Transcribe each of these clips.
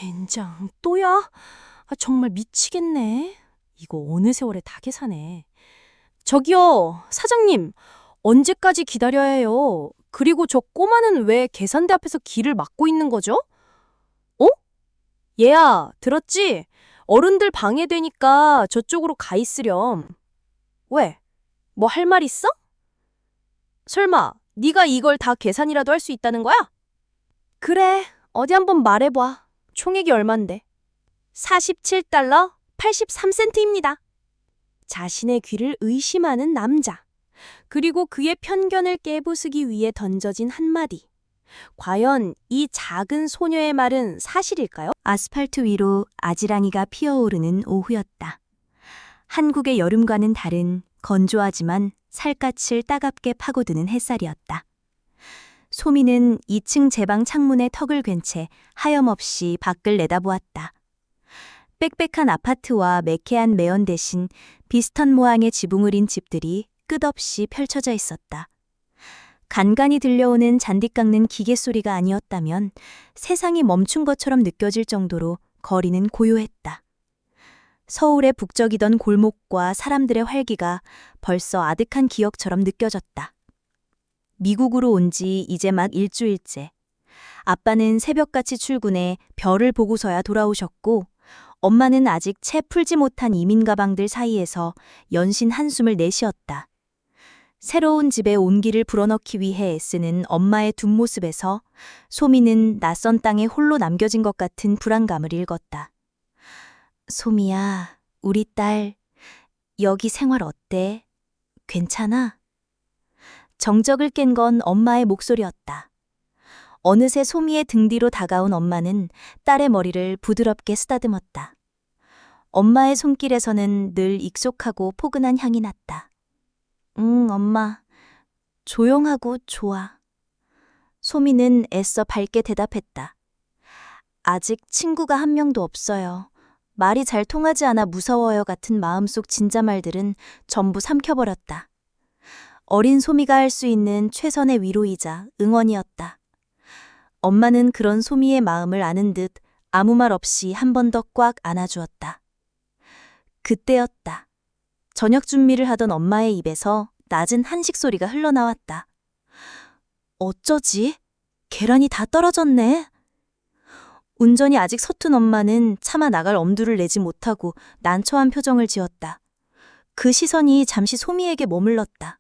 젠장, 또야? 정말 미치겠네. 이거 어느 세월에 다 계산해. 저기요, 사장님, 언제까지 기다려야 해요? 그리고 저 꼬마는 왜 계산대 앞에서 길을 막고 있는 거죠? 어? 얘야, 들었지? 어른들 방해되니까 저쪽으로 가 있으렴. 왜? 뭐 할 말 있어? 설마 네가 이걸 다 계산이라도 할 수 있다는 거야? 그래, 어디 한번 말해봐. 총액이 얼만데? 47달러 83센트입니다. 자신의 귀를 의심하는 남자. 그리고 그의 편견을 깨부수기 위해 던져진 한마디. 과연 이 작은 소녀의 말은 사실일까요? 아스팔트 위로 아지랑이가 피어오르는 오후였다. 한국의 여름과는 다른 건조하지만 살갗을 따갑게 파고드는 햇살이었다. 소미는 2층 제방 창문에 턱을 괜 채 하염없이 밖을 내다보았다. 빽빽한 아파트와 매캐한 매연 대신 비스턴 모양의 지붕을 인 집들이 끝없이 펼쳐져 있었다. 간간히 들려오는 잔디 깎는 기계 소리가 아니었다면 세상이 멈춘 것처럼 느껴질 정도로 거리는 고요했다. 서울의 북적이던 골목과 사람들의 활기가 벌써 아득한 기억처럼 느껴졌다. 미국으로 온 지 이제 막 일주일째. 아빠는 새벽같이 출근해 별을 보고서야 돌아오셨고 엄마는 아직 채 풀지 못한 이민 가방들 사이에서 연신 한숨을 내쉬었다. 새로운 집에 온기를 불어넣기 위해 애쓰는 엄마의 뒷모습에서 소미는 낯선 땅에 홀로 남겨진 것 같은 불안감을 읽었다. 소미야, 우리 딸, 여기 생활 어때? 괜찮아? 정적을 깬 건 엄마의 목소리였다. 어느새 소미의 등 뒤로 다가온 엄마는 딸의 머리를 부드럽게 쓰다듬었다. 엄마의 손길에서는 늘 익숙하고 포근한 향이 났다. 엄마. 조용하고 좋아. 소미는 애써 밝게 대답했다. 아직 친구가 한 명도 없어요. 말이 잘 통하지 않아 무서워요 같은 마음속 진자말들은 전부 삼켜버렸다. 어린 소미가 할 수 있는 최선의 위로이자 응원이었다. 엄마는 그런 소미의 마음을 아는 듯 아무 말 없이 한 번 더 꽉 안아주었다. 그때였다. 저녁 준비를 하던 엄마의 입에서 낮은 한식 소리가 흘러나왔다. 어쩌지? 계란이 다 떨어졌네. 운전이 아직 서툰 엄마는 차마 나갈 엄두를 내지 못하고 난처한 표정을 지었다. 그 시선이 잠시 소미에게 머물렀다.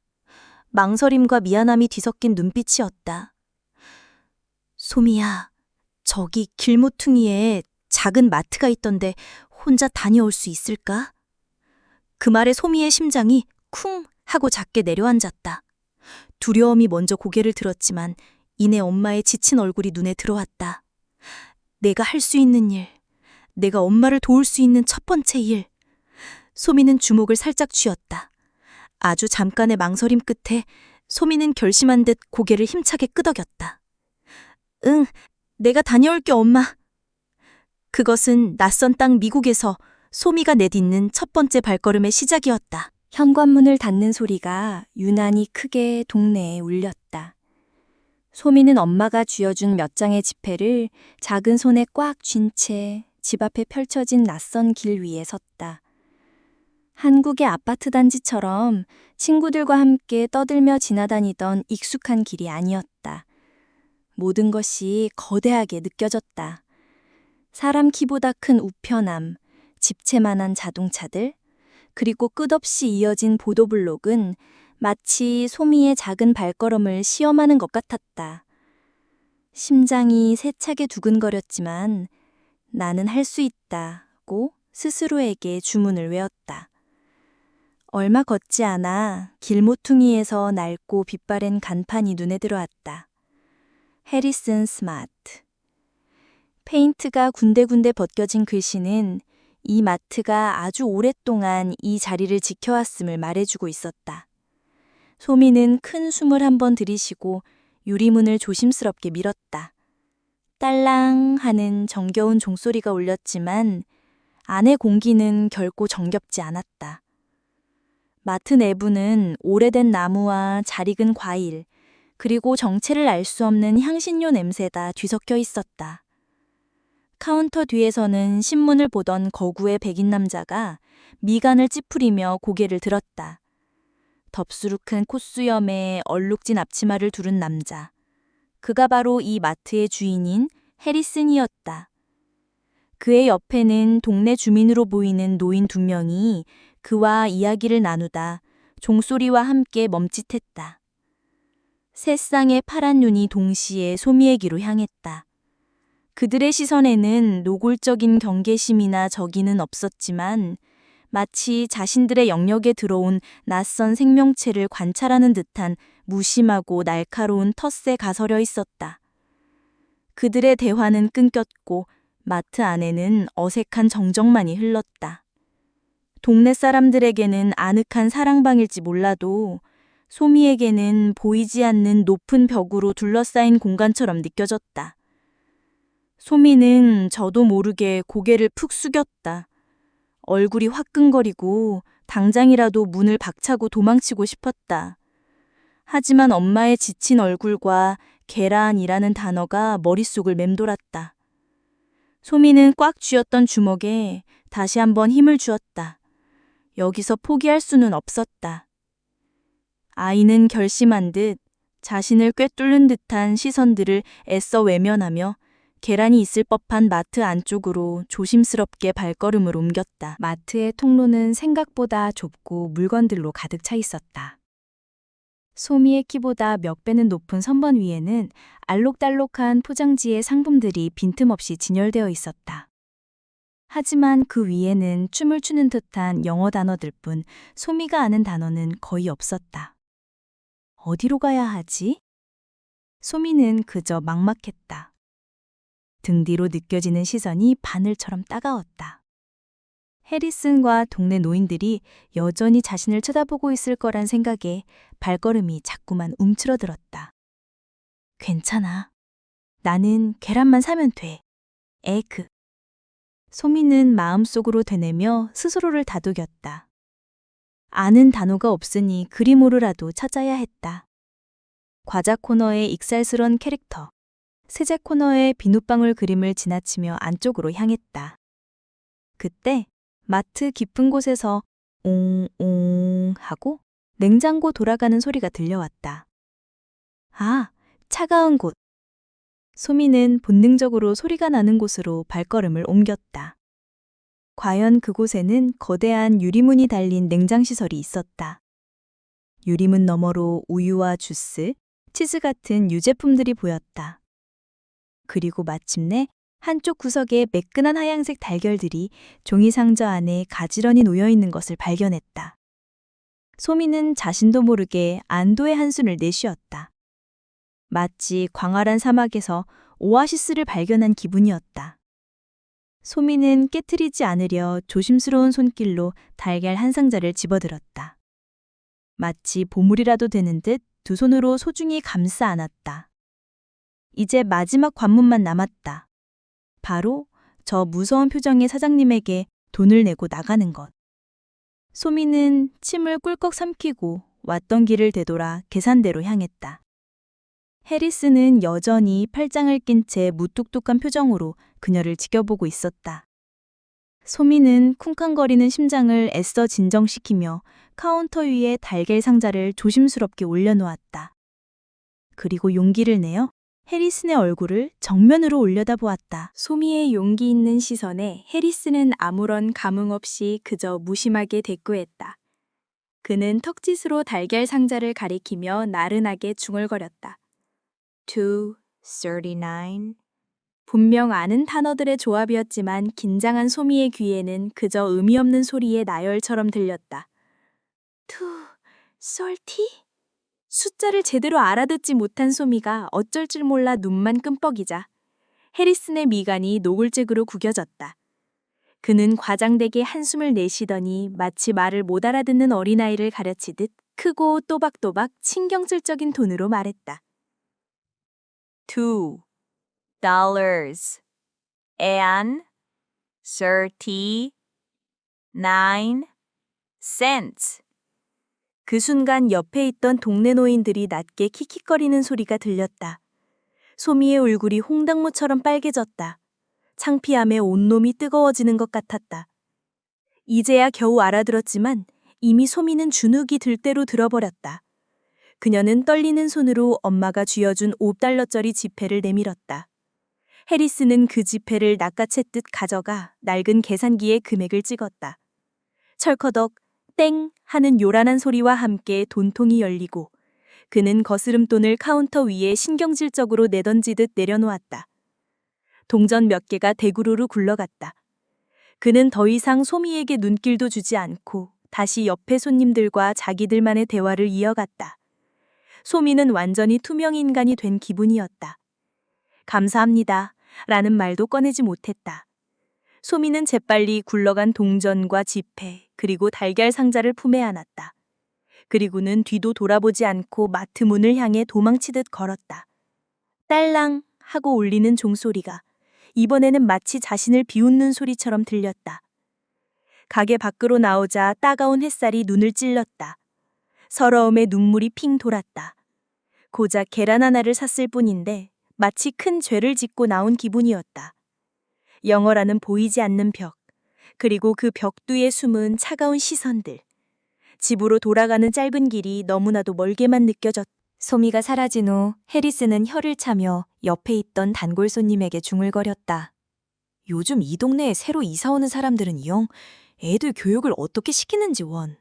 망설임과 미안함이 뒤섞인 눈빛이었다. 소미야, 저기 길모퉁이에 작은 마트가 있던데 혼자 다녀올 수 있을까? 그 말에 소미의 심장이 쿵 하고 작게 내려앉았다. 두려움이 먼저 고개를 들었지만 이내 엄마의 지친 얼굴이 눈에 들어왔다. 내가 할 수 있는 일, 내가 엄마를 도울 수 있는 첫 번째 일. 소미는 주목을 살짝 쥐었다. 아주 잠깐의 망설임 끝에 소미는 결심한 듯 고개를 힘차게 끄덕였다. 응, 내가 다녀올게 엄마. 그것은 낯선 땅 미국에서 소미가 내딛는 첫 번째 발걸음의 시작이었다. 현관문을 닫는 소리가 유난히 크게 동네에 울렸다. 소미는 엄마가 쥐어준 몇 장의 지폐를 작은 손에 꽉 쥔 채 집 앞에 펼쳐진 낯선 길 위에 섰다. 한국의 아파트 단지처럼 친구들과 함께 떠들며 지나다니던 익숙한 길이 아니었다. 모든 것이 거대하게 느껴졌다. 사람 키보다 큰 우편함, 집채만한 자동차들, 그리고 끝없이 이어진 보도블록은 마치 소미의 작은 발걸음을 시험하는 것 같았다. 심장이 세차게 두근거렸지만 나는 할 수 있다고 스스로에게 주문을 외웠다. 얼마 걷지 않아 길모퉁이에서 낡고 빛바랜 간판이 눈에 들어왔다. 해리슨 스마트. 페인트가 군데군데 벗겨진 글씨는 이 마트가 아주 오랫동안 이 자리를 지켜왔음을 말해주고 있었다. 소미는 큰 숨을 한번 들이쉬고 유리문을 조심스럽게 밀었다. 딸랑 하는 정겨운 종소리가 울렸지만 안의 공기는 결코 정겹지 않았다. 마트 내부는 오래된 나무와 잘 익은 과일, 그리고 정체를 알 수 없는 향신료 냄새가 뒤섞여 있었다. 카운터 뒤에서는 신문을 보던 거구의 백인 남자가 미간을 찌푸리며 고개를 들었다. 덥수룩한 콧수염에 얼룩진 앞치마를 두른 남자. 그가 바로 이 마트의 주인인 해리슨이었다. 그의 옆에는 동네 주민으로 보이는 노인 2명이 그와 이야기를 나누다 종소리와 함께 멈칫했다. 세 쌍의 파란 눈이 동시에 소미에게로 향했다. 그들의 시선에는 노골적인 경계심이나 적의는 없었지만 마치 자신들의 영역에 들어온 낯선 생명체를 관찰하는 듯한 무심하고 날카로운 텃세 가서려 있었다. 그들의 대화는 끊겼고 마트 안에는 어색한 정적만이 흘렀다. 동네 사람들에게는 아늑한 사랑방일지 몰라도 소미에게는 보이지 않는 높은 벽으로 둘러싸인 공간처럼 느껴졌다. 소미는 저도 모르게 고개를 푹 숙였다. 얼굴이 화끈거리고 당장이라도 문을 박차고 도망치고 싶었다. 하지만 엄마의 지친 얼굴과 계란이라는 단어가 머릿속을 맴돌았다. 소미는 꽉 쥐었던 주먹에 다시 한번 힘을 주었다. 여기서 포기할 수는 없었다. 아이는 결심한 듯 자신을 꿰뚫는 듯한 시선들을 애써 외면하며 계란이 있을 법한 마트 안쪽으로 조심스럽게 발걸음을 옮겼다. 마트의 통로는 생각보다 좁고 물건들로 가득 차 있었다. 소미의 키보다 몇 배는 높은 선반 위에는 알록달록한 포장지의 상품들이 빈틈없이 진열되어 있었다. 하지만 그 위에는 춤을 추는 듯한 영어 단어들 뿐 소미가 아는 단어는 거의 없었다. 어디로 가야 하지? 소미는 그저 막막했다. 등 뒤로 느껴지는 시선이 바늘처럼 따가웠다. 해리슨과 동네 노인들이 여전히 자신을 쳐다보고 있을 거란 생각에 발걸음이 자꾸만 움츠러들었다. 괜찮아. 나는 계란만 사면 돼. 에그. 소미는 마음속으로 되뇌며 스스로를 다독였다. 아는 단어가 없으니 그림으로라도 찾아야 했다. 과자 코너의 익살스런 캐릭터, 세제 코너의 비눗방울 그림을 지나치며 안쪽으로 향했다. 그때 마트 깊은 곳에서 옹옹 하고 냉장고 돌아가는 소리가 들려왔다. 아, 차가운 곳. 소미는 본능적으로 소리가 나는 곳으로 발걸음을 옮겼다. 과연 그곳에는 거대한 유리문이 달린 냉장시설이 있었다. 유리문 너머로 우유와 주스, 치즈 같은 유제품들이 보였다. 그리고 마침내 한쪽 구석에 매끈한 하얀색 달걀들이 종이 상자 안에 가지런히 놓여 있는 것을 발견했다. 소미는 자신도 모르게 안도의 한숨을 내쉬었다. 마치 광활한 사막에서 오아시스를 발견한 기분이었다. 소미는 깨트리지 않으려 조심스러운 손길로 달걀 한 상자를 집어들었다. 마치 보물이라도 되는 듯 두 손으로 소중히 감싸 안았다. 이제 마지막 관문만 남았다. 바로 저 무서운 표정의 사장님에게 돈을 내고 나가는 것. 소미는 침을 꿀꺽 삼키고 왔던 길을 되돌아 계산대로 향했다. 해리스는 여전히 팔짱을 낀 채 무뚝뚝한 표정으로 그녀를 지켜보고 있었다. 소미는 쿵쾅거리는 심장을 애써 진정시키며 카운터 위에 달걀 상자를 조심스럽게 올려놓았다. 그리고 용기를 내어 해리슨의 얼굴을 정면으로 올려다보았다. 소미의 용기 있는 시선에 해리슨은 아무런 감흥 없이 그저 무심하게 대꾸했다. 그는 턱짓으로 달걀 상자를 가리키며 나른하게 중얼거렸다. 239. 분명 아는 단어들의 조합이었지만 긴장한 소미의 귀에는 그저 의미 없는 소리의 나열처럼 들렸다. 230? 숫자를 제대로 알아듣지 못한 소미가 어쩔 줄 몰라 눈만 끔뻑이자 해리슨의 미간이 노골적으로 구겨졌다. 그는 과장되게 한숨을 내쉬더니 마치 말을 못 알아듣는 어린아이를 가르치듯 크고 또박또박 신경질적인 톤으로 말했다. $2 and 39 cents. 그 순간 옆에 있던 동네 노인들이 낮게 킥킥거리는 소리가 들렸다. 소미의 얼굴이 홍당무처럼 빨개졌다. 창피함에 온몸이 뜨거워지는 것 같았다. 이제야 겨우 알아들었지만 이미 소미는 주눅이 들 대로 들어버렸다. 그녀는 떨리는 손으로 엄마가 쥐어준 5달러짜리 지폐를 내밀었다. 해리스는 그 지폐를 낚아챘듯 가져가 낡은 계산기에 금액을 찍었다. 철커덕 땡 하는 요란한 소리와 함께 돈통이 열리고 그는 거스름돈을 카운터 위에 신경질적으로 내던지듯 내려놓았다. 동전 몇 개가 대구르르 굴러갔다. 그는 더 이상 소미에게 눈길도 주지 않고 다시 옆에 손님들과 자기들만의 대화를 이어갔다. 소미는 완전히 투명 인간이 된 기분이었다. 감사합니다 라는 말도 꺼내지 못했다. 소미는 재빨리 굴러간 동전과 지폐 그리고 달걀 상자를 품에 안았다. 그리고는 뒤도 돌아보지 않고 마트 문을 향해 도망치듯 걸었다. 딸랑 하고 울리는 종소리가 이번에는 마치 자신을 비웃는 소리처럼 들렸다. 가게 밖으로 나오자 따가운 햇살이 눈을 찔렀다. 서러움에 눈물이 핑 돌았다. 고작 계란 하나를 샀을 뿐인데 마치 큰 죄를 짓고 나온 기분이었다. 영어라는 보이지 않는 벽, 그리고 그 벽두에 숨은 차가운 시선들. 집으로 돌아가는 짧은 길이 너무나도 멀게만 느껴졌다. 소미가 사라진 후 해리스는 혀를 차며 옆에 있던 단골 손님에게 중얼거렸다. 요즘 이 동네에 새로 이사 오는 사람들은 영 애들 교육을 어떻게 시키는지 원.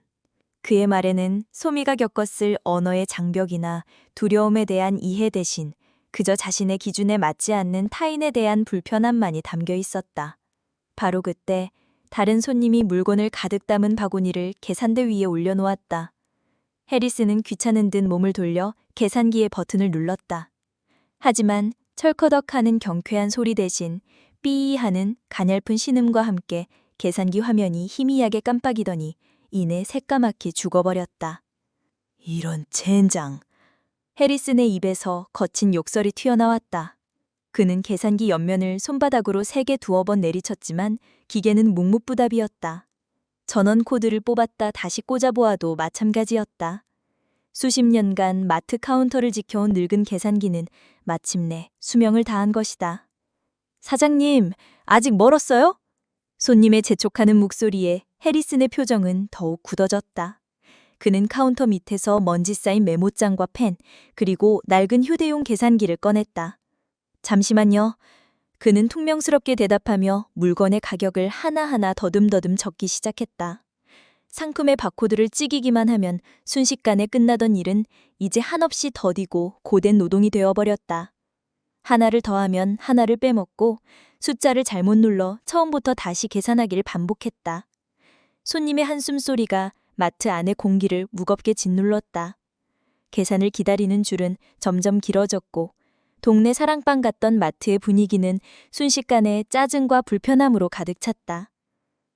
그의 말에는 소미가 겪었을 언어의 장벽이나 두려움에 대한 이해 대신 그저 자신의 기준에 맞지 않는 타인에 대한 불편함만이 담겨 있었다. 바로 그때 다른 손님이 물건을 가득 담은 바구니를 계산대 위에 올려놓았다. 해리스는 귀찮은 듯 몸을 돌려 계산기의 버튼을 눌렀다. 하지만 철커덕하는 경쾌한 소리 대신 삐 하는 가냘픈 신음과 함께 계산기 화면이 희미하게 깜빡이더니 이내 새까맣게 죽어버렸다. 이런 젠장. 해리슨의 입에서 거친 욕설이 튀어나왔다. 그는 계산기 옆면을 손바닥으로 세게 두어 번 내리쳤지만 기계는 묵묵부답이었다. 전원 코드를 뽑았다 다시 꽂아보아도 마찬가지였다. 수십 년간 마트 카운터를 지켜온 늙은 계산기는 마침내 수명을 다한 것이다. 사장님, 아직 멀었어요? 손님의 재촉하는 목소리에 해리슨의 표정은 더욱 굳어졌다. 그는 카운터 밑에서 먼지 쌓인 메모장과 펜, 그리고 낡은 휴대용 계산기를 꺼냈다. 잠시만요. 그는 퉁명스럽게 대답하며 물건의 가격을 하나하나 더듬더듬 적기 시작했다. 상품의 바코드를 찍이기만 하면 순식간에 끝나던 일은 이제 한없이 더디고 고된 노동이 되어버렸다. 하나를 더하면 하나를 빼먹고 숫자를 잘못 눌러 처음부터 다시 계산하기를 반복했다. 손님의 한숨소리가 마트 안의 공기를 무겁게 짓눌렀다. 계산을 기다리는 줄은 점점 길어졌고 동네 사랑방 같던 마트의 분위기는 순식간에 짜증과 불편함으로 가득 찼다.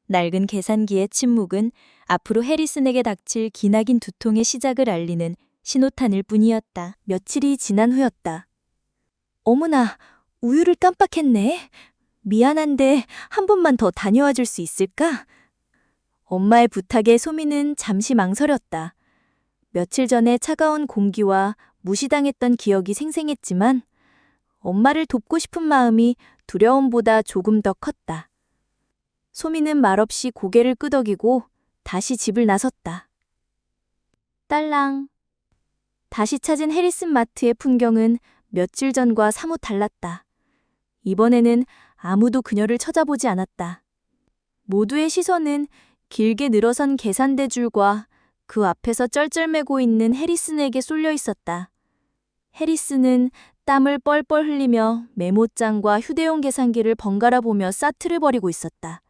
낡은 계산기의 침묵은 앞으로 해리슨에게 닥칠 기나긴 두통의 시작을 알리는 신호탄일 뿐이었다. 며칠이 지난 후였다. 어머나, 우유를 깜빡했네. 미안한데 한 번만 더 다녀와 줄 수 있을까? 엄마의 부탁에 소미는 잠시 망설였다. 며칠 전에 차가운 공기와 무시당했던 기억이 생생했지만 엄마를 돕고 싶은 마음이 두려움보다 조금 더 컸다. 소미는 말없이 고개를 끄덕이고 다시 집을 나섰다. 딸랑. 다시 찾은 해리슨 마트의 풍경은 며칠 전과 사뭇 달랐다. 이번에는 아무도 그녀를 쳐다보지 않았다. 모두의 시선은 길게 늘어선 계산대 줄과 그 앞에서 쩔쩔매고 있는 해리슨에게 쏠려 있었다. 해리슨은 땀을 뻘뻘 흘리며 메모장과 휴대용 계산기를 번갈아 보며 사투를 벌이고 있었다.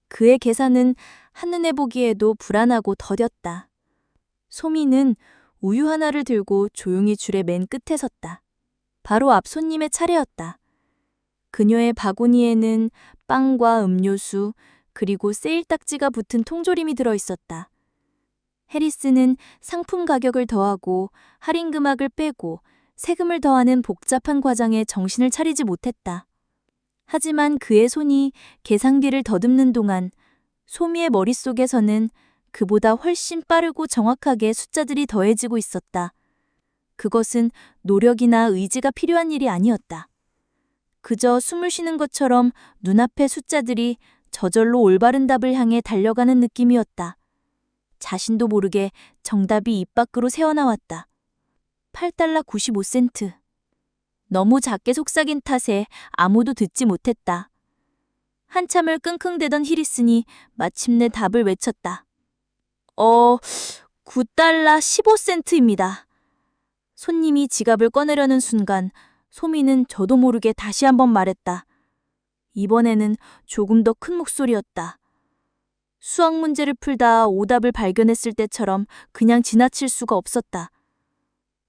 그의 계산은 한눈에 보기에도 불안하고 더뎠다. 소미는 우유 하나를 들고 조용히 줄의 맨 끝에 섰다. 바로 앞 손님의 차례였다. 그녀의 바구니에는 빵과 음료수, 그리고 세일 딱지가 붙은 통조림이 들어있었다. 해리스는 상품 가격을 더하고 할인 금액을 빼고 세금을 더하는 복잡한 과정에 정신을 차리지 못했다. 하지만 그의 손이 계산기를 더듬는 동안 소미의 머릿속에서는 그보다 훨씬 빠르고 정확하게 숫자들이 더해지고 있었다. 그것은 노력이나 의지가 필요한 일이 아니었다. 그저 숨을 쉬는 것처럼 눈앞의 숫자들이 저절로 올바른 답을 향해 달려가는 느낌이었다. 자신도 모르게 정답이 입 밖으로 새어나왔다. 8달러 95센트. 너무 작게 속삭인 탓에 아무도 듣지 못했다. 한참을 끙끙대던 히리슨이 마침내 답을 외쳤다. 9달러 15센트입니다. 손님이 지갑을 꺼내려는 순간 소미는 저도 모르게 다시 한번 말했다. 이번에는 조금 더 큰 목소리였다. 수학 문제를 풀다 오답을 발견했을 때처럼 그냥 지나칠 수가 없었다.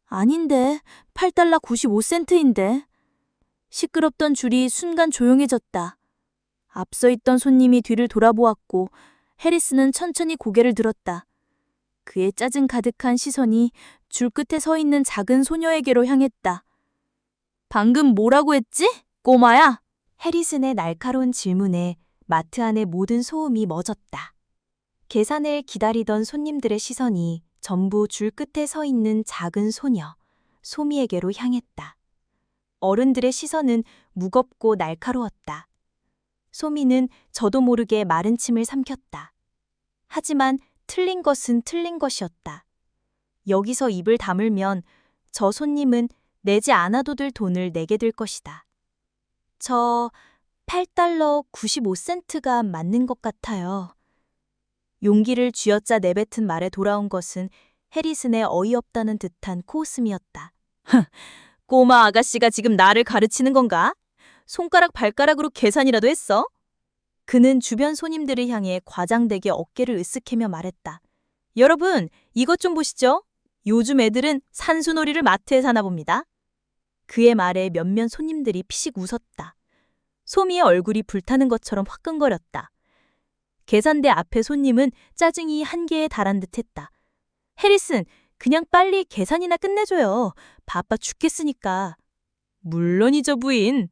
아닌데, 8달러 95센트인데. 시끄럽던 줄이 순간 조용해졌다. 앞서 있던 손님이 뒤를 돌아보았고 해리스는 천천히 고개를 들었다. 그의 짜증 가득한 시선이 줄 끝에 서 있는 작은 소녀에게로 향했다. 방금 뭐라고 했지? 꼬마야? 해리슨의 날카로운 질문에 마트 안의 모든 소음이 멎었다. 계산을 기다리던 손님들의 시선이 전부 줄 끝에 서 있는 작은 소녀, 소미에게로 향했다. 어른들의 시선은 무겁고 날카로웠다. 소미는 저도 모르게 마른 침을 삼켰다. 하지만 틀린 것은 틀린 것이었다. 여기서 입을 다물면 저 손님은 내지 않아도 될 돈을 내게 될 것이다. 저 8달러 95센트가 맞는 것 같아요. 용기를 쥐어짜 내뱉은 말에 돌아온 것은 해리슨의 어이없다는 듯한 코웃음이었다. 꼬마 아가씨가 지금 나를 가르치는 건가? 손가락 발가락으로 계산이라도 했어? 그는 주변 손님들을 향해 과장되게 어깨를 으쓱해며 말했다. 여러분, 이것 좀 보시죠. 요즘 애들은 산수놀이를 마트에서 하나 봅니다. 그의 말에 몇몇 손님들이 피식 웃었다. 소미의 얼굴이 불타는 것처럼 화끈거렸다. 계산대 앞의 손님은 짜증이 한계에 달한 듯했다. 해리슨, 그냥 빨리 계산이나 끝내줘요. 바빠 죽겠으니까. 물론이죠, 부인.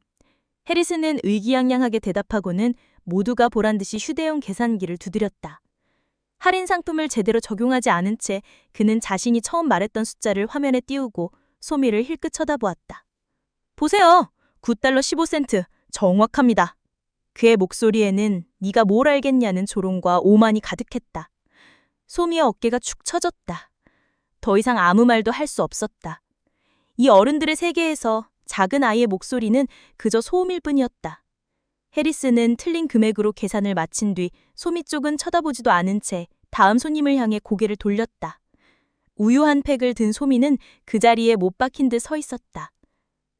해리슨은 의기양양하게 대답하고는 모두가 보란 듯이 휴대용 계산기를 두드렸다. 할인 상품을 제대로 적용하지 않은 채 그는 자신이 처음 말했던 숫자를 화면에 띄우고 소미를 힐끗 쳐다보았다. 보세요. 9달러 15센트. 정확합니다. 그의 목소리에는 네가 뭘 알겠냐는 조롱과 오만이 가득했다. 소미의 어깨가 축 처졌다. 더 이상 아무 말도 할 수 없었다. 이 어른들의 세계에서 작은 아이의 목소리는 그저 소음일 뿐이었다. 해리스는 틀린 금액으로 계산을 마친 뒤 소미 쪽은 쳐다보지도 않은 채 다음 손님을 향해 고개를 돌렸다. 우유 한 팩을 든 소미는 그 자리에 못 박힌 듯 서 있었다.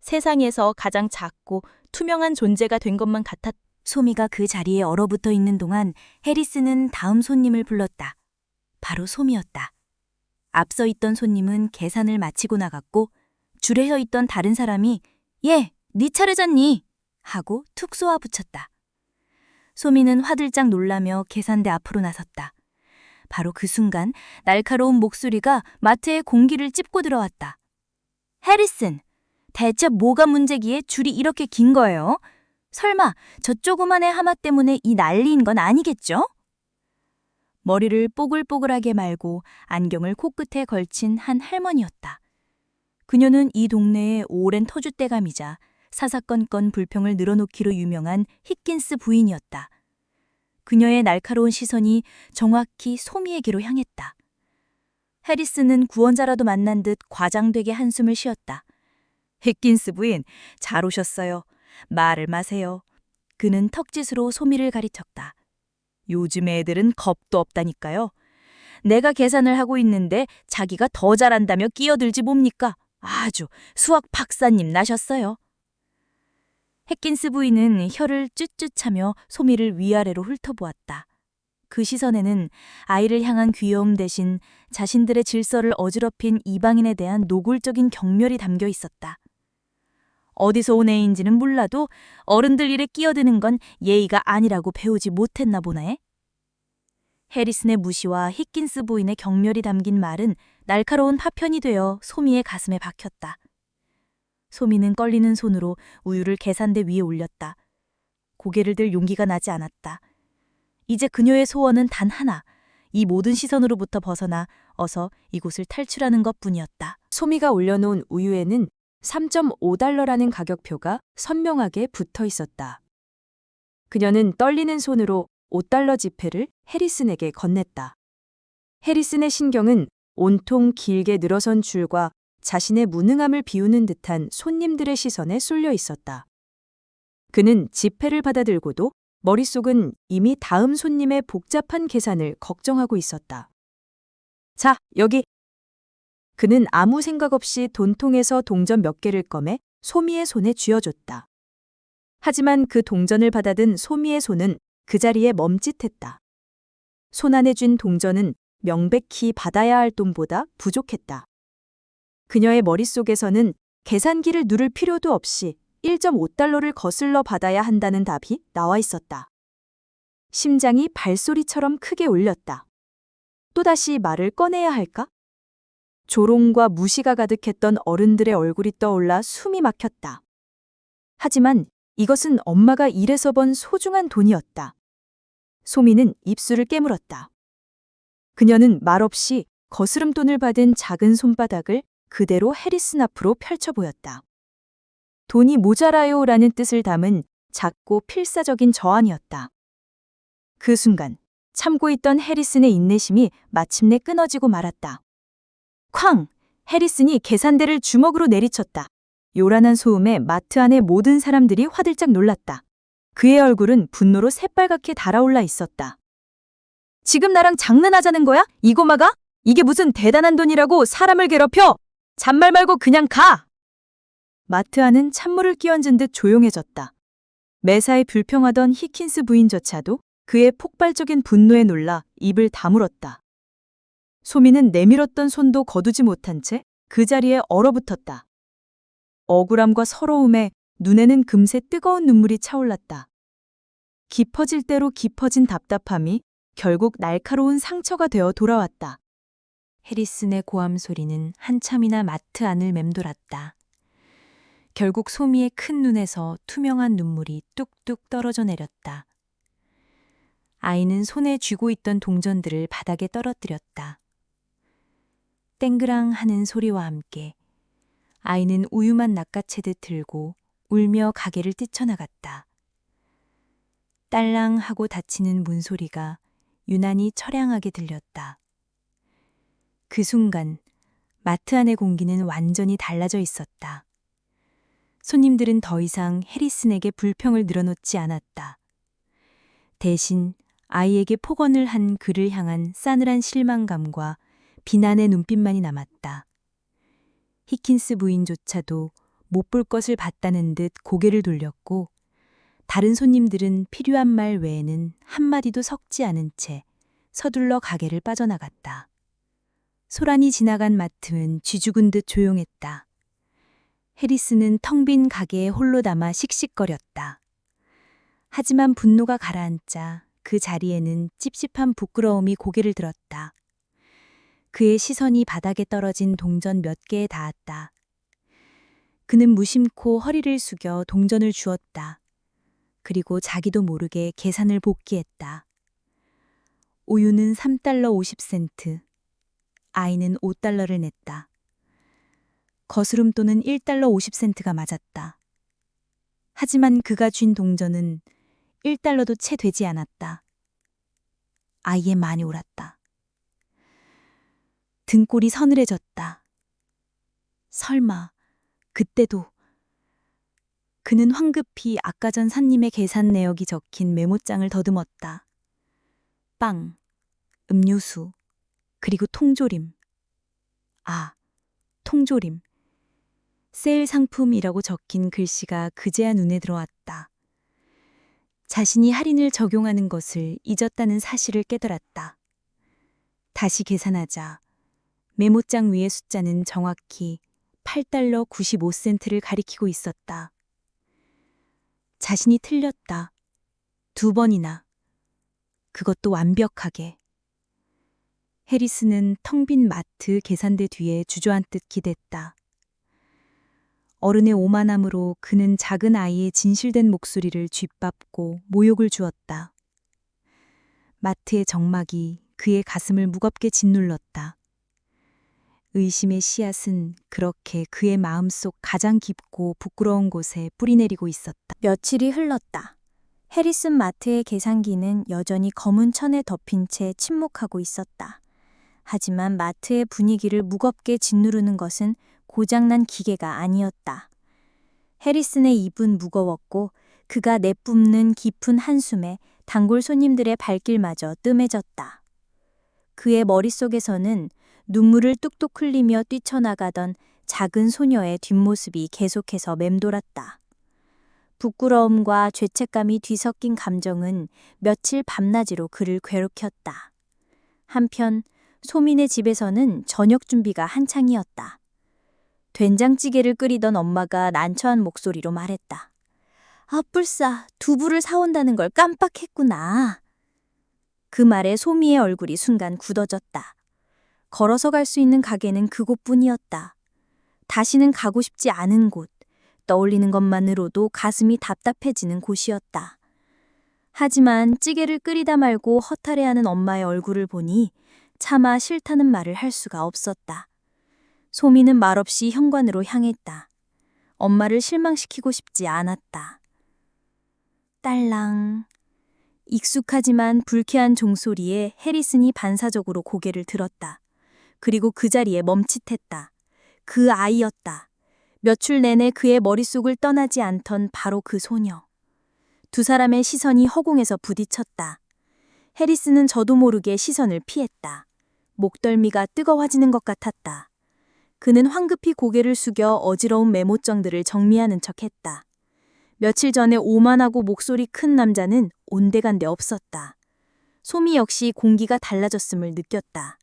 세상에서 가장 작고 투명한 존재가 된 것만 같았다. 소미가 그 자리에 얼어붙어 있는 동안 해리스는 다음 손님을 불렀다. 바로 소미였다. 앞서 있던 손님은 계산을 마치고 나갔고 줄에 서 있던 다른 사람이 예, 네 차례잖니 하고 툭 쏘아붙였다. 소미는 화들짝 놀라며 계산대 앞으로 나섰다. 바로 그 순간 날카로운 목소리가 마트의 공기를 찝고 들어왔다. 해리슨, 대체 뭐가 문제기에 줄이 이렇게 긴 거예요? 설마 저 조그만의 하마 때문에 이 난리인 건 아니겠죠? 머리를 뽀글뽀글하게 말고 안경을 코끝에 걸친 한 할머니였다. 그녀는 이 동네의 오랜 터줏대감이자 사사건건 불평을 늘어놓기로 유명한 히킨스 부인이었다. 그녀의 날카로운 시선이 정확히 소미에게로 향했다. 해리스는 구원자라도 만난 듯 과장되게 한숨을 쉬었다. 히킨스 부인, 잘 오셨어요. 말을 마세요. 그는 턱짓으로 소미를 가리쳤다. 요즘 애들은 겁도 없다니까요. 내가 계산을 하고 있는데 자기가 더 잘한다며 끼어들지 뭡니까? 아주 수학 박사님 나셨어요. 해킨스 부인은 혀를 쯧쯧 차며 소미를 위아래로 훑어보았다. 그 시선에는 아이를 향한 귀여움 대신 자신들의 질서를 어지럽힌 이방인에 대한 노골적인 경멸이 담겨 있었다. 어디서 온 애인지는 몰라도 어른들 일에 끼어드는 건 예의가 아니라고 배우지 못했나 보네. 해리슨의 무시와 히킨스 부인의 경멸이 담긴 말은 날카로운 파편이 되어 소미의 가슴에 박혔다. 소미는 떨리는 손으로 우유를 계산대 위에 올렸다. 고개를 들 용기가 나지 않았다. 이제 그녀의 소원은 단 하나, 이 모든 시선으로부터 벗어나 어서 이곳을 탈출하는 것뿐이었다. 소미가 올려놓은 우유에는 3.5달러라는 가격표가 선명하게 붙어 있었다. 그녀는 떨리는 손으로 5달러 지폐를 해리슨에게 건넸다. 해리슨의 신경은 온통 길게 늘어선 줄과 자신의 무능함을 비우는 듯한 손님들의 시선에 쏠려 있었다. 그는 지폐를 받아들고도 머릿속은 이미 다음 손님의 복잡한 계산을 걱정하고 있었다. 자, 여기. 그는 아무 생각 없이 돈통에서 동전 몇 개를 꺼내 소미의 손에 쥐어줬다. 하지만 그 동전을 받아든 소미의 손은 그 자리에 멈칫했다. 손 안에 쥔 동전은 명백히 받아야 할 돈보다 부족했다. 그녀의 머릿속에서는 계산기를 누를 필요도 없이 1.5달러를 거슬러 받아야 한다는 답이 나와 있었다. 심장이 발소리처럼 크게 울렸다. 또다시 말을 꺼내야 할까? 조롱과 무시가 가득했던 어른들의 얼굴이 떠올라 숨이 막혔다. 하지만 이것은 엄마가 일해서 번 소중한 돈이었다. 소미는 입술을 깨물었다. 그녀는 말없이 거스름돈을 받은 작은 손바닥을 그대로 해리슨 앞으로 펼쳐 보였다. 돈이 모자라요라는 뜻을 담은 작고 필사적인 저항이었다. 그 순간 참고 있던 해리슨의 인내심이 마침내 끊어지고 말았다. 쾅! 해리슨이 계산대를 주먹으로 내리쳤다. 요란한 소음에 마트 안의 모든 사람들이 화들짝 놀랐다. 그의 얼굴은 분노로 새빨갛게 달아올라 있었다. 지금 나랑 장난하자는 거야? 이 고마가? 이게 무슨 대단한 돈이라고 사람을 괴롭혀! 잔말 말고 그냥 가! 마트 안은 찬물을 끼얹은 듯 조용해졌다. 매사에 불평하던 히킨스 부인조차도 그의 폭발적인 분노에 놀라 입을 다물었다. 소미는 내밀었던 손도 거두지 못한 채 그 자리에 얼어붙었다. 억울함과 서러움에 눈에는 금세 뜨거운 눈물이 차올랐다. 깊어질 대로 깊어진 답답함이 결국 날카로운 상처가 되어 돌아왔다. 해리슨의 고함 소리는 한참이나 마트 안을 맴돌았다. 결국 소미의 큰 눈에서 투명한 눈물이 뚝뚝 떨어져 내렸다. 아이는 손에 쥐고 있던 동전들을 바닥에 떨어뜨렸다. 땡그랑 하는 소리와 함께 아이는 우유만 낚아채듯 들고 울며 가게를 뛰쳐나갔다. 딸랑 하고 닫히는 문소리가 유난히 처량하게 들렸다. 그 순간 마트 안의 공기는 완전히 달라져 있었다. 손님들은 더 이상 해리슨에게 불평을 늘어놓지 않았다. 대신 아이에게 폭언을 한 그를 향한 싸늘한 실망감과 비난의 눈빛만이 남았다. 히킨스 부인조차도 못 볼 것을 봤다는 듯 고개를 돌렸고 다른 손님들은 필요한 말 외에는 한마디도 섞지 않은 채 서둘러 가게를 빠져나갔다. 소란이 지나간 마트는 쥐죽은 듯 조용했다. 해리슨은 텅 빈 가게에 홀로 남아 씩씩거렸다. 하지만 분노가 가라앉자 그 자리에는 찝찝한 부끄러움이 고개를 들었다. 그의 시선이 바닥에 떨어진 동전 몇 개에 닿았다. 그는 무심코 허리를 숙여 동전을 주었다. 그리고 자기도 모르게 계산을 복기했다. 우유는 3달러 50센트, 아이는 5달러를 냈다. 거스름돈은 1달러 50센트가 맞았다. 하지만 그가 쥔 동전은 1달러도 채 되지 않았다. 아이의 많이 울었다. 등골이 서늘해졌다. 설마 그때도. 그는 황급히 아까 전 산님의 계산 내역이 적힌 메모장을 더듬었다. 빵, 음료수, 그리고 통조림. 아, 통조림. 세일 상품이라고 적힌 글씨가 그제야 눈에 들어왔다. 자신이 할인을 적용하는 것을 잊었다는 사실을 깨달았다. 다시 계산하자 메모장 위의 숫자는 정확히 8달러 95센트를 가리키고 있었다. 자신이 틀렸다. 2번이나. 그것도 완벽하게. 해리슨은 텅 빈 마트 계산대 뒤에 주저앉듯 기댔다. 어른의 오만함으로 그는 작은 아이의 진실된 목소리를 쥐밟고 모욕을 주었다. 마트의 정막이 그의 가슴을 무겁게 짓눌렀다. 의심의 씨앗은 그렇게 그의 마음속 가장 깊고 부끄러운 곳에 뿌리내리고 있었다. 며칠이 흘렀다. 해리슨 마트의 계산기는 여전히 검은 천에 덮인 채 침묵하고 있었다. 하지만 마트의 분위기를 무겁게 짓누르는 것은 고장난 기계가 아니었다. 해리슨의 입은 무거웠고 그가 내뿜는 깊은 한숨에 단골 손님들의 발길마저 뜸해졌다. 그의 머릿속에서는 눈물을 뚝뚝 흘리며 뛰쳐나가던 작은 소녀의 뒷모습이 계속해서 맴돌았다. 부끄러움과 죄책감이 뒤섞인 감정은 며칠 밤낮으로 그를 괴롭혔다. 한편 소민의 집에서는 저녁 준비가 한창이었다. 된장찌개를 끓이던 엄마가 난처한 목소리로 말했다. 아, 뿔싸, 두부를 사온다는 걸 깜빡했구나. 그 말에 소미의 얼굴이 순간 굳어졌다. 걸어서 갈 수 있는 가게는 그곳뿐이었다. 다시는 가고 싶지 않은 곳, 떠올리는 것만으로도 가슴이 답답해지는 곳이었다. 하지만 찌개를 끓이다 말고 허탈해하는 엄마의 얼굴을 보니 차마 싫다는 말을 할 수가 없었다. 소미는 말없이 현관으로 향했다. 엄마를 실망시키고 싶지 않았다. 딸랑. 익숙하지만 불쾌한 종소리에 해리슨이 반사적으로 고개를 들었다. 그리고 그 자리에 멈칫했다. 그 아이였다. 며칠 내내 그의 머릿속을 떠나지 않던 바로 그 소녀. 두 사람의 시선이 허공에서 부딪혔다. 해리슨은 저도 모르게 시선을 피했다. 목덜미가 뜨거워지는 것 같았다. 그는 황급히 고개를 숙여 어지러운 메모장들을 정리하는 척했다. 며칠 전에 오만하고 목소리 큰 남자는 온데간데 없었다. 소미 역시 공기가 달라졌음을 느꼈다.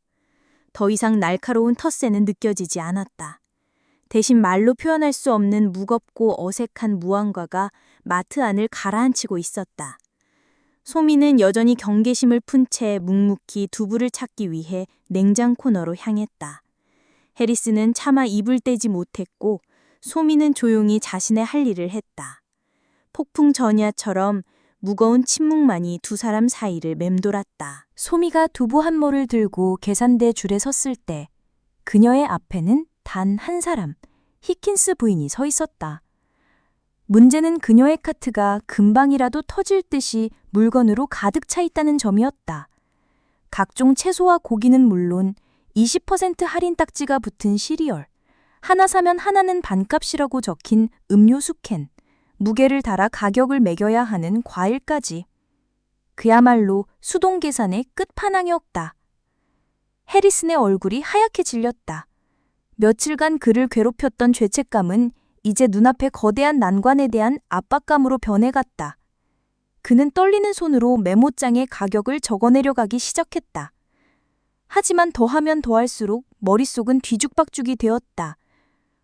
더 이상 날카로운 텃세는 느껴지지 않았다. 대신 말로 표현할 수 없는 무겁고 어색한 무언가가 마트 안을 가라앉히고 있었다. 소미는 여전히 경계심을 푼 채 묵묵히 두부를 찾기 위해 냉장 코너로 향했다. 해리스는 차마 입을 떼지 못했고 소미는 조용히 자신의 할 일을 했다. 폭풍 전야처럼 무거운 침묵만이 두 사람 사이를 맴돌았다. 소미가 두부 한 모를 들고 계산대 줄에 섰을 때 그녀의 앞에는 단 한 사람, 히킨스 부인이 서 있었다. 문제는 그녀의 카트가 금방이라도 터질 듯이 물건으로 가득 차 있다는 점이었다. 각종 채소와 고기는 물론 20% 할인 딱지가 붙은 시리얼, 하나 사면 하나는 반값이라고 적힌 음료수 캔, 무게를 달아 가격을 매겨야 하는 과일까지. 그야말로 수동 계산의 끝판왕이었다. 해리슨의 얼굴이 하얗게 질렸다. 며칠간 그를 괴롭혔던 죄책감은 이제 눈앞의 거대한 난관에 대한 압박감으로 변해갔다. 그는 떨리는 손으로 메모장에 가격을 적어내려가기 시작했다. 하지만 더하면 더할수록 머릿속은 뒤죽박죽이 되었다.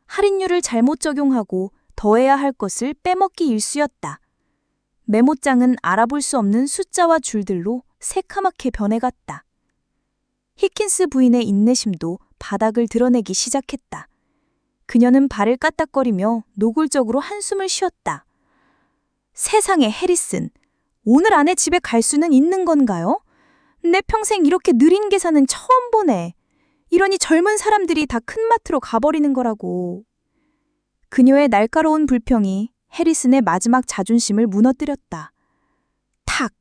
할인율을 잘못 적용하고 더해야 할 것을 빼먹기 일쑤였다. 메모장은 알아볼 수 없는 숫자와 줄들로 새카맣게 변해갔다. 히킨스 부인의 인내심도 바닥을 드러내기 시작했다. 그녀는 발을 까딱거리며 노골적으로 한숨을 쉬었다. 세상에 해리슨, 오늘 안에 집에 갈 수는 있는 건가요? 내 평생 이렇게 느린 계산은 처음 보네. 이러니 젊은 사람들이 다 큰 마트로 가버리는 거라고. 그녀의 날카로운 불평이 해리슨의 마지막 자존심을 무너뜨렸다. 탁!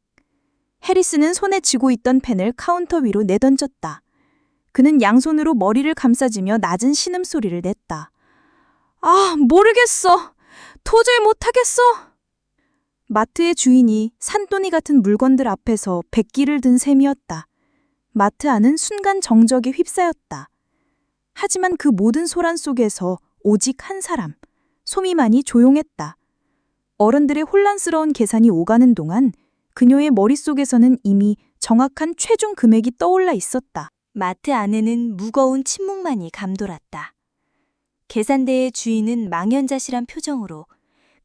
해리슨은 손에 쥐고 있던 펜을 카운터 위로 내던졌다. 그는 양손으로 머리를 감싸지며 낮은 신음소리를 냈다. 아, 모르겠어. 도저히 못하겠어. 마트의 주인이 산더미 같은 물건들 앞에서 백기를 든 셈이었다. 마트 안은 순간 정적에 휩싸였다. 하지만 그 모든 소란 속에서 오직 한 사람, 소미만이 조용했다. 어른들의 혼란스러운 계산이 오가는 동안 그녀의 머릿속에서는 이미 정확한 최종 금액이 떠올라 있었다. 마트 안에는 무거운 침묵만이 감돌았다. 계산대의 주인은 망연자실한 표정으로,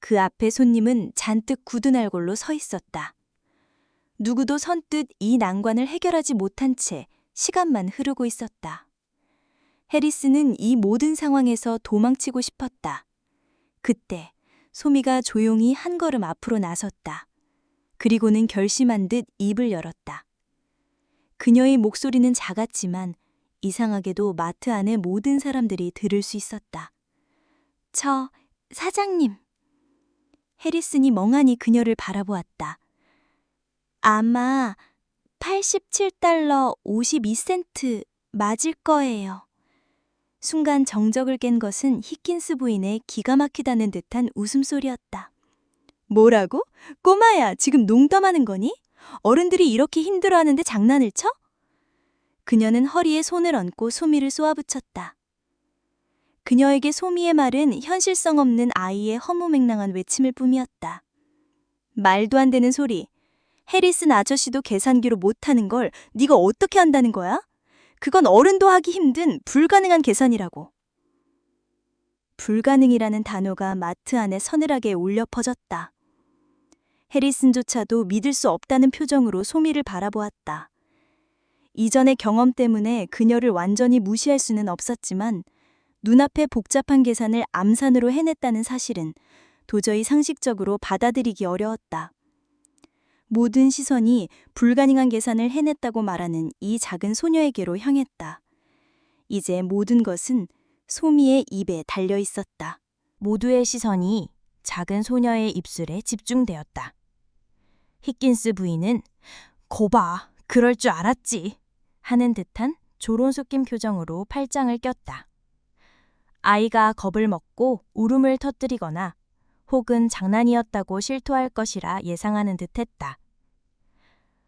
그 앞에 손님은 잔뜩 굳은 알골로 서 있었다. 누구도 선뜻 이 난관을 해결하지 못한 채 시간만 흐르고 있었다. 해리스는 이 모든 상황에서 도망치고 싶었다. 그때 소미가 조용히 한 걸음 앞으로 나섰다. 그리고는 결심한 듯 입을 열었다. 그녀의 목소리는 작았지만 이상하게도 마트 안의 모든 사람들이 들을 수 있었다. 사장님. 해리슨이 멍하니 그녀를 바라보았다. 아마 87달러 52센트 맞을 거예요. 순간 정적을 깬 것은 히킨스 부인의 기가 막히다는 듯한 웃음소리였다. 뭐라고? 꼬마야, 지금 농담하는 거니? 어른들이 이렇게 힘들어하는데 장난을 쳐? 그녀는 허리에 손을 얹고 소미를 쏘아붙였다. 그녀에게 소미의 말은 현실성 없는 아이의 허무맹랑한 외침일 뿐이었다. 말도 안 되는 소리. 해리슨 아저씨도 계산기로 못하는 걸 네가 어떻게 한다는 거야? 그건 어른도 하기 힘든 불가능한 계산이라고. 불가능이라는 단어가 마트 안에 서늘하게 울려 퍼졌다. 해리슨조차도 믿을 수 없다는 표정으로 소미를 바라보았다. 이전의 경험 때문에 그녀를 완전히 무시할 수는 없었지만 눈앞의 복잡한 계산을 암산으로 해냈다는 사실은 도저히 상식적으로 받아들이기 어려웠다. 모든 시선이 불가능한 계산을 해냈다고 말하는 이 작은 소녀에게로 향했다. 이제 모든 것은 소미의 입에 달려 있었다. 모두의 시선이 작은 소녀의 입술에 집중되었다. 히킨스 부인은 거봐, 그럴 줄 알았지 하는 듯한 조론 섞인 표정으로 팔짱을 꼈다. 아이가 겁을 먹고 울음을 터뜨리거나 혹은 장난이었다고 실토할 것이라 예상하는 듯했다.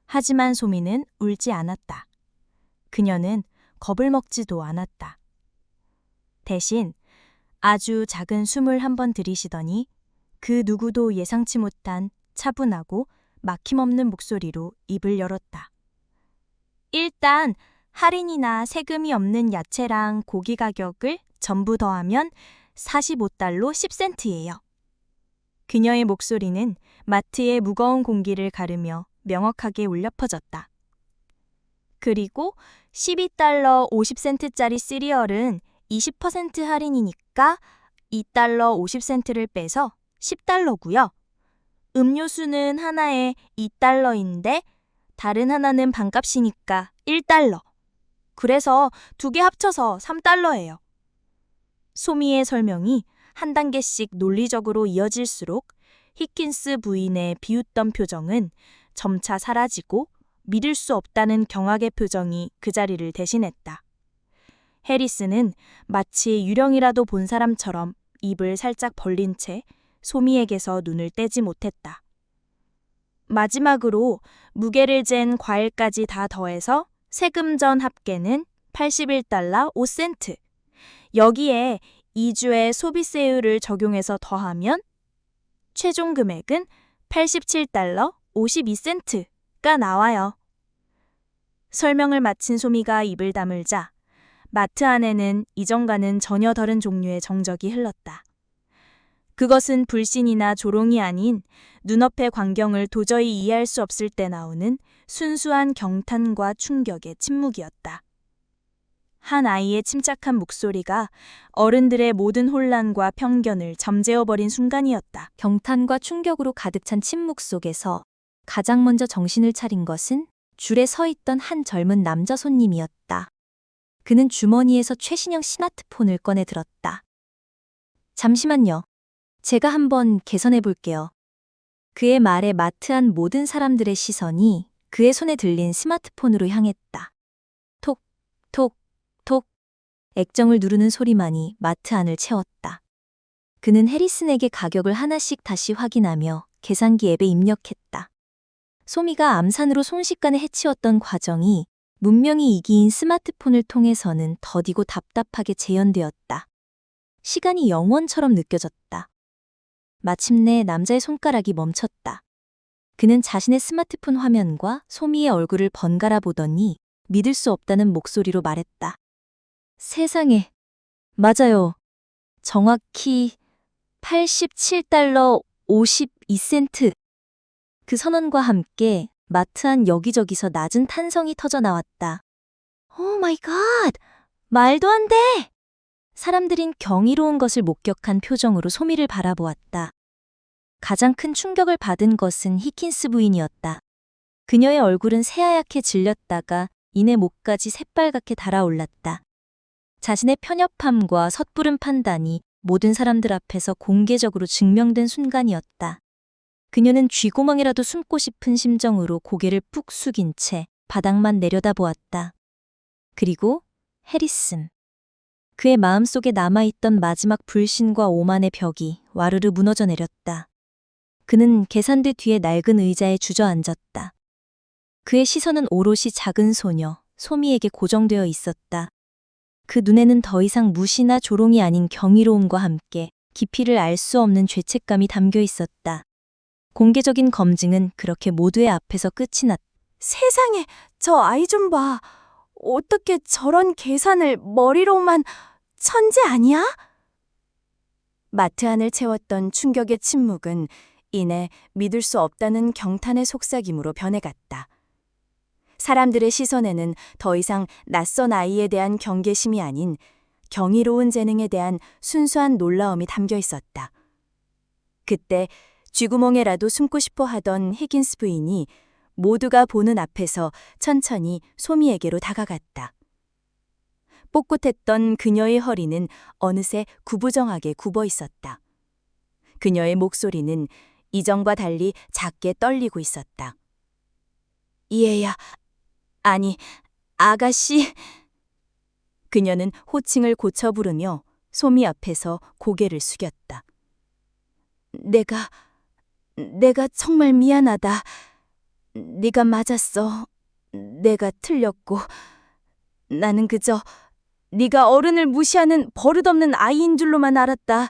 하지만 소미는 울지 않았다. 그녀는 겁을 먹지도 않았다. 대신 아주 작은 숨을 한번 들이쉬더니 그 누구도 예상치 못한 차분하고 막힘없는 목소리로 입을 열었다. 일단 할인이나 세금이 없는 야채랑 고기 가격을 전부 더하면 45달러 10센트예요. 그녀의 목소리는 마트의 무거운 공기를 가르며 명확하게 울려 퍼졌다. 그리고 12달러 50센트짜리 시리얼은 20% 할인이니까 2달러 50센트를 빼서 10달러고요. 음료수는 하나에 2달러인데 다른 하나는 반값이니까 1달러. 그래서 두 개 합쳐서 3달러예요. 소미의 설명이 한 단계씩 논리적으로 이어질수록 히킨스 부인의 비웃던 표정은 점차 사라지고 믿을 수 없다는 경악의 표정이 그 자리를 대신했다. 해리스는 마치 유령이라도 본 사람처럼 입을 살짝 벌린 채 소미에게서 눈을 떼지 못했다. 마지막으로 무게를 잰 과일까지 다 더해서 세금 전 합계는 81달러 5센트. 여기에 2주의 소비세율을 적용해서 더하면 최종 금액은 87달러 52센트가 나와요. 설명을 마친 소미가 입을 다물자 마트 안에는 이전과는 전혀 다른 종류의 정적이 흘렀다. 그것은 불신이나 조롱이 아닌 눈앞의 광경을 도저히 이해할 수 없을 때 나오는 순수한 경탄과 충격의 침묵이었다. 한 아이의 침착한 목소리가 어른들의 모든 혼란과 편견을 잠재워버린 순간이었다. 경탄과 충격으로 가득 찬 침묵 속에서 가장 먼저 정신을 차린 것은 줄에 서 있던 한 젊은 남자 손님이었다. 그는 주머니에서 최신형 스마트폰을 꺼내 들었다. 잠시만요. 제가 한번 계산해 볼게요. 그의 말에 마트 안 모든 사람들의 시선이 그의 손에 들린 스마트폰으로 향했다. 톡, 톡, 톡. 액정을 누르는 소리만이 마트 안을 채웠다. 그는 해리슨에게 가격을 하나씩 다시 확인하며 계산기 앱에 입력했다. 소미가 암산으로 순식간에 해치웠던 과정이 문명이 이기인 스마트폰을 통해서는 더디고 답답하게 재현되었다. 시간이 영원처럼 느껴졌다. 마침내 남자의 손가락이 멈췄다. 그는 자신의 스마트폰 화면과 소미의 얼굴을 번갈아 보더니 믿을 수 없다는 목소리로 말했다. 세상에, 맞아요. 정확히 87달러 52센트. 그 선언과 함께 마트 안 여기저기서 낮은 탄성이 터져 나왔다. 오 마이 갓! 말도 안 돼! 사람들인 경이로운 것을 목격한 표정으로 소미를 바라보았다. 가장 큰 충격을 받은 것은 히킨스 부인이었다. 그녀의 얼굴은 새하얗게 질렸다가 이내 목까지 새빨갛게 달아올랐다. 자신의 편협함과 섣부른 판단이 모든 사람들 앞에서 공개적으로 증명된 순간이었다. 그녀는 쥐구멍이라도 숨고 싶은 심정으로 고개를 푹 숙인 채 바닥만 내려다보았다. 그리고 해리슨. 그의 마음속에 남아있던 마지막 불신과 오만의 벽이 와르르 무너져 내렸다. 그는 계산대 뒤에 낡은 의자에 주저앉았다. 그의 시선은 오롯이 작은 소녀, 소미에게 고정되어 있었다. 그 눈에는 더 이상 무시나 조롱이 아닌 경이로움과 함께 깊이를 알 수 없는 죄책감이 담겨 있었다. 공개적인 검증은 그렇게 모두의 앞에서 끝이 났다. 세상에, 저 아이 좀 봐. 어떻게 저런 계산을 머리로만 천재 아니야? 마트 안을 채웠던 충격의 침묵은 이내 믿을 수 없다는 경탄의 속삭임으로 변해갔다. 사람들의 시선에는 더 이상 낯선 아이에 대한 경계심이 아닌 경이로운 재능에 대한 순수한 놀라움이 담겨 있었다. 그때 쥐구멍에라도 숨고 싶어 하던 히긴스 부인이 모두가 보는 앞에서 천천히 소미에게로 다가갔다. 꼿꼿했던 그녀의 허리는 어느새 구부정하게 굽어 있었다. 그녀의 목소리는 이전과 달리 작게 떨리고 있었다. 얘야, 아니, 아가씨. 그녀는 호칭을 고쳐 부르며 소미 앞에서 고개를 숙였다. 내가 정말 미안하다. 네가 맞았어. 내가 틀렸고. 나는 그저 네가 어른을 무시하는 버릇없는 아이인 줄로만 알았다.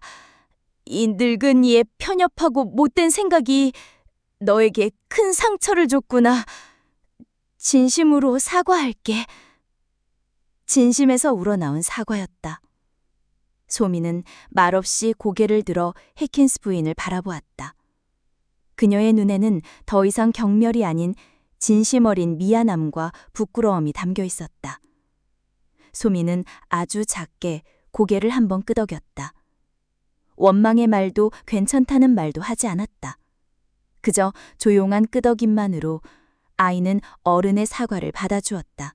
이 늙은 이의 편협하고 못된 생각이 너에게 큰 상처를 줬구나. 진심으로 사과할게. 진심에서 우러나온 사과였다. 소미는 말없이 고개를 들어 해킨스 부인을 바라보았다. 그녀의 눈에는 더 이상 경멸이 아닌 진심 어린 미안함과 부끄러움이 담겨 있었다. 소미는 아주 작게 고개를 한번 끄덕였다. 원망의 말도 괜찮다는 말도 하지 않았다. 그저 조용한 끄덕임만으로 아이는 어른의 사과를 받아주었다.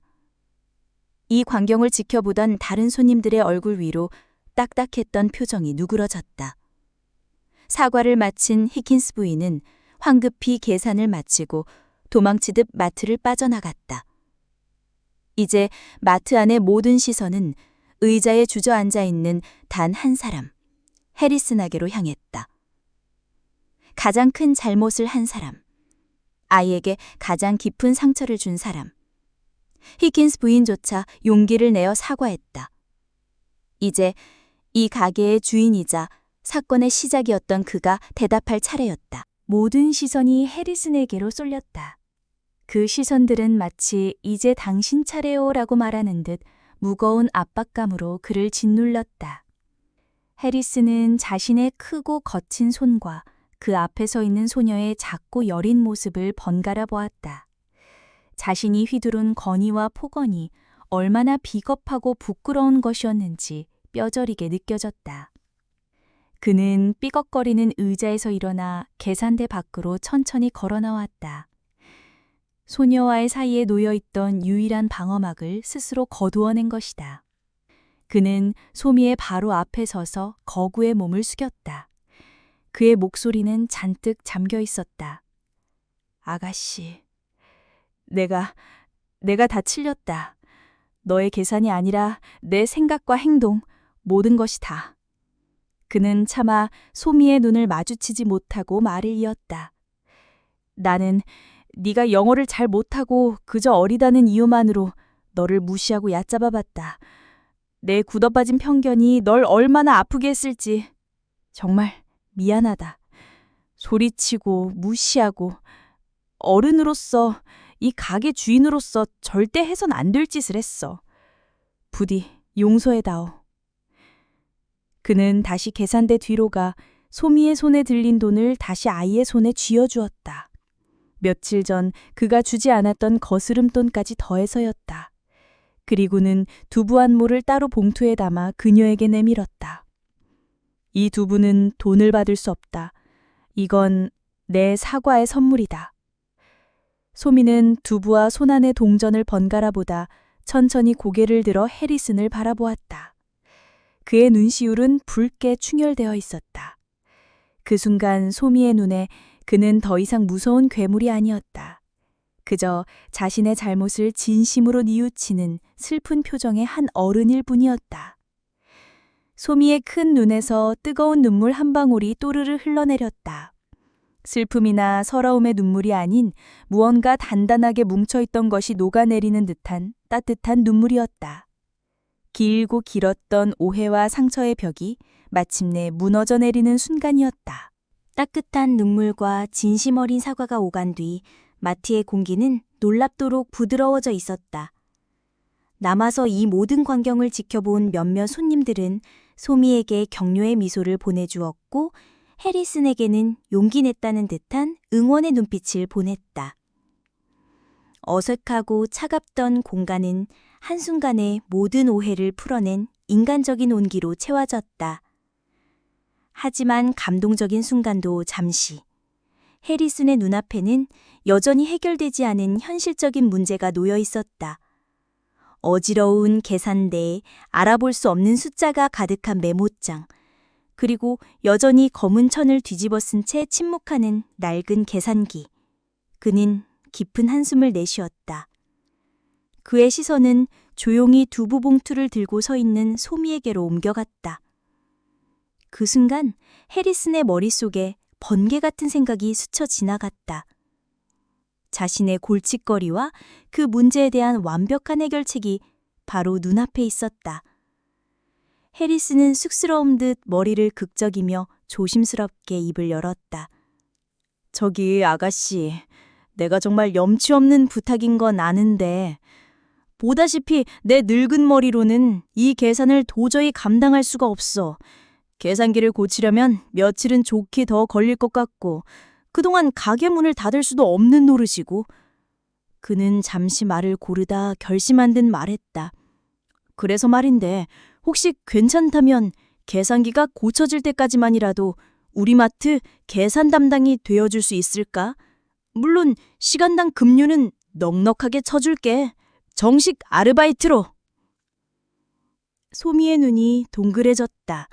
이 광경을 지켜보던 다른 손님들의 얼굴 위로 딱딱했던 표정이 누그러졌다. 사과를 마친 히킨스 부인은 황급히 계산을 마치고 도망치듯 마트를 빠져나갔다. 이제 마트 안의 모든 시선은 의자에 주저앉아 있는 단 한 사람, 해리슨에게로 향했다. 가장 큰 잘못을 한 사람, 아이에게 가장 깊은 상처를 준 사람. 히킨스 부인조차 용기를 내어 사과했다. 이제 이 가게의 주인이자 사건의 시작이었던 그가 대답할 차례였다. 모든 시선이 해리슨에게로 쏠렸다. 그 시선들은 마치 이제 당신 차례요라고 말하는 듯 무거운 압박감으로 그를 짓눌렀다. 해리슨은 자신의 크고 거친 손과 그 앞에 서 있는 소녀의 작고 여린 모습을 번갈아 보았다. 자신이 휘두른 건의와 폭언이 얼마나 비겁하고 부끄러운 것이었는지 뼈저리게 느껴졌다. 그는 삐걱거리는 의자에서 일어나 계산대 밖으로 천천히 걸어 나왔다. 소녀와의 사이에 놓여있던 유일한 방어막을 스스로 거두어낸 것이다. 그는 소미의 바로 앞에 서서 거구의 몸을 숙였다. 그의 목소리는 잔뜩 잠겨 있었다. 아가씨, 내가 다 틀렸다. 너의 계산이 아니라 내 생각과 행동, 모든 것이 다. 그는 차마 소미의 눈을 마주치지 못하고 말을 이었다. 나는 네가 영어를 잘 못하고 그저 어리다는 이유만으로 너를 무시하고 얕잡아봤다. 내 굳어빠진 편견이 널 얼마나 아프게 했을지 정말 미안하다. 소리치고 무시하고 어른으로서 이 가게 주인으로서 절대 해선 안 될 짓을 했어. 부디 용서해다오. 그는 다시 계산대 뒤로 가 소미의 손에 들린 돈을 다시 아이의 손에 쥐어주었다. 며칠 전 그가 주지 않았던 거스름돈까지 더해서였다. 그리고는 두부 한 모를 따로 봉투에 담아 그녀에게 내밀었다. 이 두부는 돈을 받을 수 없다. 이건 내 사과의 선물이다. 소미는 두부와 손안의 동전을 번갈아 보다 천천히 고개를 들어 해리슨을 바라보았다. 그의 눈시울은 붉게 충혈되어 있었다. 그 순간 소미의 눈에 그는 더 이상 무서운 괴물이 아니었다. 그저 자신의 잘못을 진심으로 뉘우치는 슬픈 표정의 한 어른일 뿐이었다. 소미의 큰 눈에서 뜨거운 눈물 한 방울이 또르르 흘러내렸다. 슬픔이나 서러움의 눈물이 아닌 무언가 단단하게 뭉쳐있던 것이 녹아내리는 듯한 따뜻한 눈물이었다. 길고 길었던 오해와 상처의 벽이 마침내 무너져 내리는 순간이었다. 따뜻한 눈물과 진심 어린 사과가 오간 뒤 마트의 공기는 놀랍도록 부드러워져 있었다. 남아서 이 모든 광경을 지켜본 몇몇 손님들은 소미에게 격려의 미소를 보내주었고 해리슨에게는 용기 냈다는 듯한 응원의 눈빛을 보냈다. 어색하고 차갑던 공간은 한순간에 모든 오해를 풀어낸 인간적인 온기로 채워졌다. 하지만 감동적인 순간도 잠시. 해리슨의 눈앞에는 여전히 해결되지 않은 현실적인 문제가 놓여 있었다. 어지러운 계산대에 알아볼 수 없는 숫자가 가득한 메모장, 그리고 여전히 검은 천을 뒤집어 쓴 채 침묵하는 낡은 계산기. 그는 깊은 한숨을 내쉬었다. 그의 시선은 조용히 두부 봉투를 들고 서 있는 소미에게로 옮겨갔다. 그 순간 해리슨의 머릿속에 번개 같은 생각이 스쳐 지나갔다. 자신의 골칫거리와 그 문제에 대한 완벽한 해결책이 바로 눈앞에 있었다. 해리슨은 쑥스러운 듯 머리를 극적이며 조심스럽게 입을 열었다. 저기 아가씨, 내가 정말 염치 없는 부탁인 건 아는데 보다시피 내 늙은 머리로는 이 계산을 도저히 감당할 수가 없어. 계산기를 고치려면 며칠은 좋게 더 걸릴 것 같고 그동안 가게 문을 닫을 수도 없는 노릇이고. 그는 잠시 말을 고르다 결심한 듯 말했다. 그래서 말인데 혹시 괜찮다면 계산기가 고쳐질 때까지만이라도 우리 마트 계산 담당이 되어줄 수 있을까? 물론 시간당 급료는 넉넉하게 쳐줄게. 정식 아르바이트로. 소미의 눈이 동그래졌다.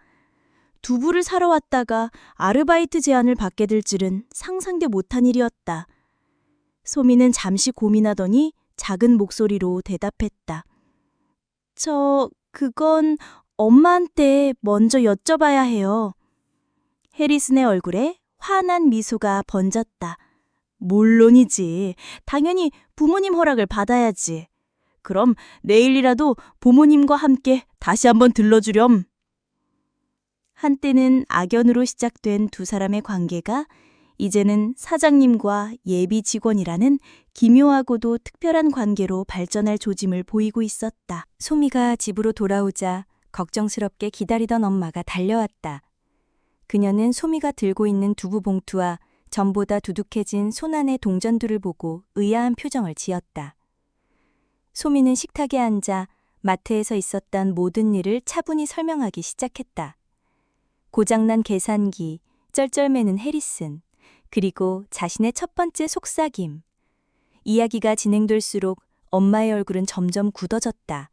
두부를 사러 왔다가 아르바이트 제안을 받게 될 줄은 상상도 못한 일이었다. 소미는 잠시 고민하더니 작은 목소리로 대답했다. 그건 엄마한테 먼저 여쭤봐야 해요. 해리슨의 얼굴에 환한 미소가 번졌다. 물론이지. 당연히 부모님 허락을 받아야지. 그럼 내일이라도 부모님과 함께 다시 한번 들러주렴. 한때는 악연으로 시작된 두 사람의 관계가 이제는 사장님과 예비 직원이라는 기묘하고도 특별한 관계로 발전할 조짐을 보이고 있었다. 소미가 집으로 돌아오자 걱정스럽게 기다리던 엄마가 달려왔다. 그녀는 소미가 들고 있는 두부 봉투와 전보다 두둑해진 손안의 동전들을 보고 의아한 표정을 지었다. 소미는 식탁에 앉아 마트에서 있었던 모든 일을 차분히 설명하기 시작했다. 고장난 계산기, 쩔쩔매는 해리슨, 그리고 자신의 첫 번째 속삭임. 이야기가 진행될수록 엄마의 얼굴은 점점 굳어졌다.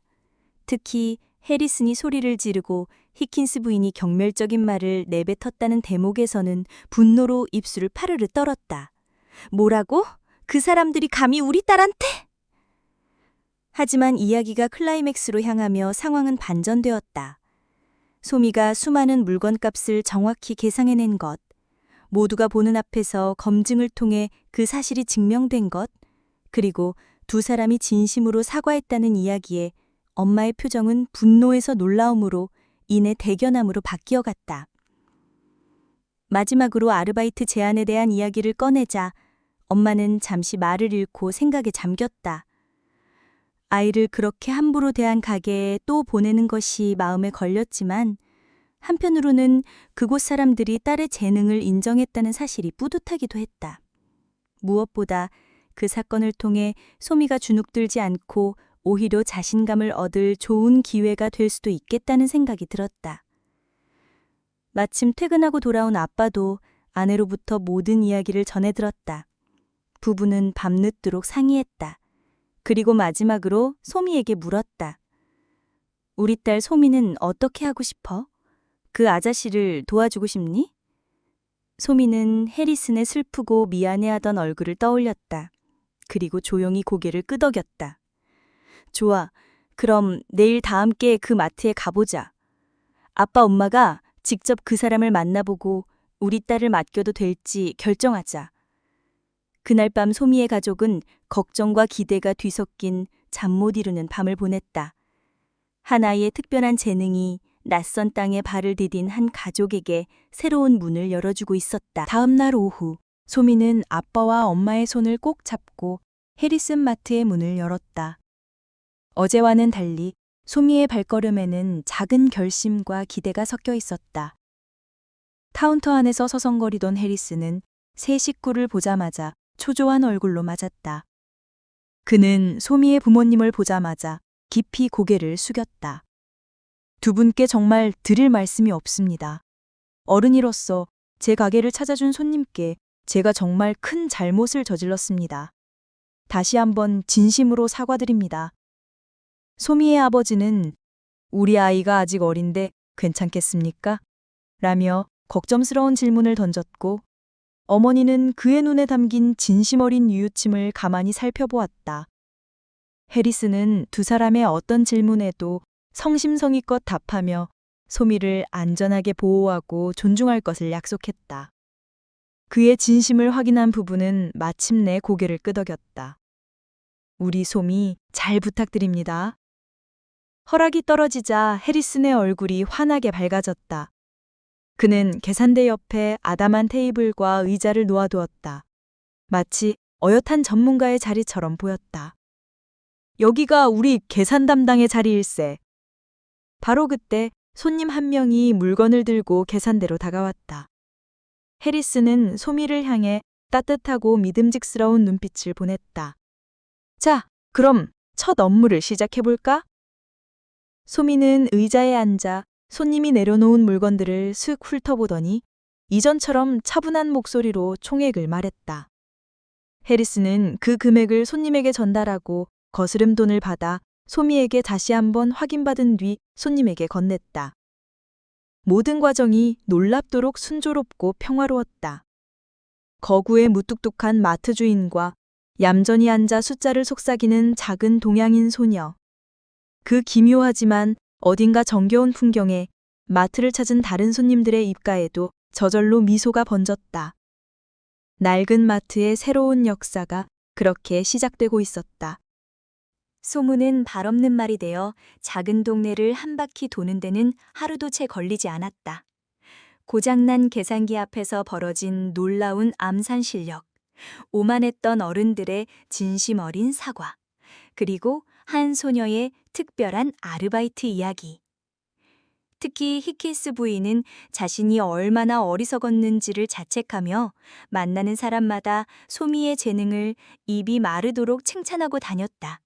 특히 해리슨이 소리를 지르고 히킨스 부인이 경멸적인 말을 내뱉었다는 대목에서는 분노로 입술을 파르르 떨었다. 뭐라고? 그 사람들이 감히 우리 딸한테? 하지만 이야기가 클라이맥스로 향하며 상황은 반전되었다. 소미가 수많은 물건값을 정확히 계상해낸 것, 모두가 보는 앞에서 검증을 통해 그 사실이 증명된 것, 그리고 두 사람이 진심으로 사과했다는 이야기에 엄마의 표정은 분노에서 놀라움으로 이내 대견함으로 바뀌어갔다. 마지막으로 아르바이트 제안에 대한 이야기를 꺼내자 엄마는 잠시 말을 잃고 생각에 잠겼다. 아이를 그렇게 함부로 대한 가게에 또 보내는 것이 마음에 걸렸지만 한편으로는 그곳 사람들이 딸의 재능을 인정했다는 사실이 뿌듯하기도 했다. 무엇보다 그 사건을 통해 소미가 주눅들지 않고 오히려 자신감을 얻을 좋은 기회가 될 수도 있겠다는 생각이 들었다. 마침 퇴근하고 돌아온 아빠도 아내로부터 모든 이야기를 전해 들었다. 부부는 밤늦도록 상의했다. 그리고 마지막으로 소미에게 물었다. 우리 딸 소미는 어떻게 하고 싶어? 그 아저씨를 도와주고 싶니? 소미는 해리슨의 슬프고 미안해하던 얼굴을 떠올렸다. 그리고 조용히 고개를 끄덕였다. 좋아. 그럼 내일 다 함께 그 마트에 가보자. 아빠 엄마가 직접 그 사람을 만나보고 우리 딸을 맡겨도 될지 결정하자. 그날 밤 소미의 가족은 걱정과 기대가 뒤섞인 잠 못 이루는 밤을 보냈다. 한 아이의 특별한 재능이 낯선 땅에 발을 디딘 한 가족에게 새로운 문을 열어주고 있었다. 다음 날 오후, 소미는 아빠와 엄마의 손을 꼭 잡고 해리슨 마트의 문을 열었다. 어제와는 달리 소미의 발걸음에는 작은 결심과 기대가 섞여 있었다. 카운터 안에서 서성거리던 해리슨은 새 식구를 보자마자 초조한 얼굴로 맞았다. 그는 소미의 부모님을 보자마자 깊이 고개를 숙였다. 두 분께 정말 드릴 말씀이 없습니다. 어른이로서 제 가게를 찾아준 손님께 제가 정말 큰 잘못을 저질렀습니다. 다시 한번 진심으로 사과드립니다. 소미의 아버지는 우리 아이가 아직 어린데 괜찮겠습니까? 라며 걱정스러운 질문을 던졌고 어머니는 그의 눈에 담긴 진심 어린 뉘우침을 가만히 살펴보았다. 해리스는 두 사람의 어떤 질문에도 성심성의껏 답하며 소미를 안전하게 보호하고 존중할 것을 약속했다. 그의 진심을 확인한 부부는 마침내 고개를 끄덕였다. 우리 소미 잘 부탁드립니다. 허락이 떨어지자 해리슨의 얼굴이 환하게 밝아졌다. 그는 계산대 옆에 아담한 테이블과 의자를 놓아두었다. 마치 어엿한 전문가의 자리처럼 보였다. 여기가 우리 계산 담당의 자리일세. 바로 그때 손님 한 명이 물건을 들고 계산대로 다가왔다. 해리슨은 소미를 향해 따뜻하고 믿음직스러운 눈빛을 보냈다. 자, 그럼 첫 업무를 시작해볼까? 소미는 의자에 앉아 손님이 내려놓은 물건들을 슥 훑어보더니 이전처럼 차분한 목소리로 총액을 말했다. 해리스는 그 금액을 손님에게 전달하고 거스름 돈을 받아 소미에게 다시 한번 확인받은 뒤 손님에게 건넸다. 모든 과정이 놀랍도록 순조롭고 평화로웠다. 거구의 무뚝뚝한 마트 주인과 얌전히 앉아 숫자를 속삭이는 작은 동양인 소녀. 그 기묘하지만 어딘가 정겨운 풍경에 마트를 찾은 다른 손님들의 입가에도 저절로 미소가 번졌다. 낡은 마트의 새로운 역사가 그렇게 시작되고 있었다. 소문은 발 없는 말이 되어 작은 동네를 한 바퀴 도는 데는 하루도 채 걸리지 않았다. 고장난 계산기 앞에서 벌어진 놀라운 암산 실력, 오만했던 어른들의 진심 어린 사과, 그리고 한 소녀의 특별한 아르바이트 이야기. 특히 히키스 부인은 자신이 얼마나 어리석었는지를 자책하며 만나는 사람마다 소미의 재능을 입이 마르도록 칭찬하고 다녔다.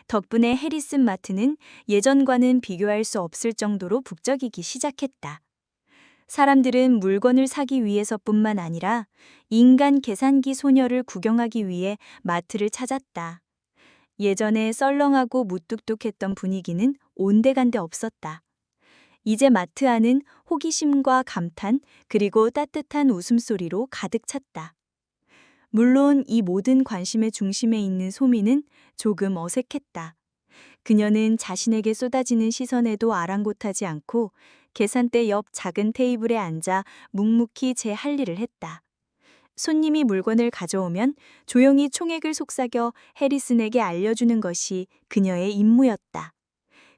덕분에 해리슨 마트는 예전과는 비교할 수 없을 정도로 북적이기 시작했다. 사람들은 물건을 사기 위해서뿐만 아니라 인간 계산기 소녀를 구경하기 위해 마트를 찾았다. 예전에 썰렁하고 무뚝뚝했던 분위기는 온데간데 없었다. 이제 마트 안은 호기심과 감탄 그리고 따뜻한 웃음소리로 가득 찼다. 물론 이 모든 관심의 중심에 있는 소미는 조금 어색했다. 그녀는 자신에게 쏟아지는 시선에도 아랑곳하지 않고 계산대 옆 작은 테이블에 앉아 묵묵히 제 할 일을 했다. 손님이 물건을 가져오면 조용히 총액을 속삭여 해리슨에게 알려주는 것이 그녀의 임무였다.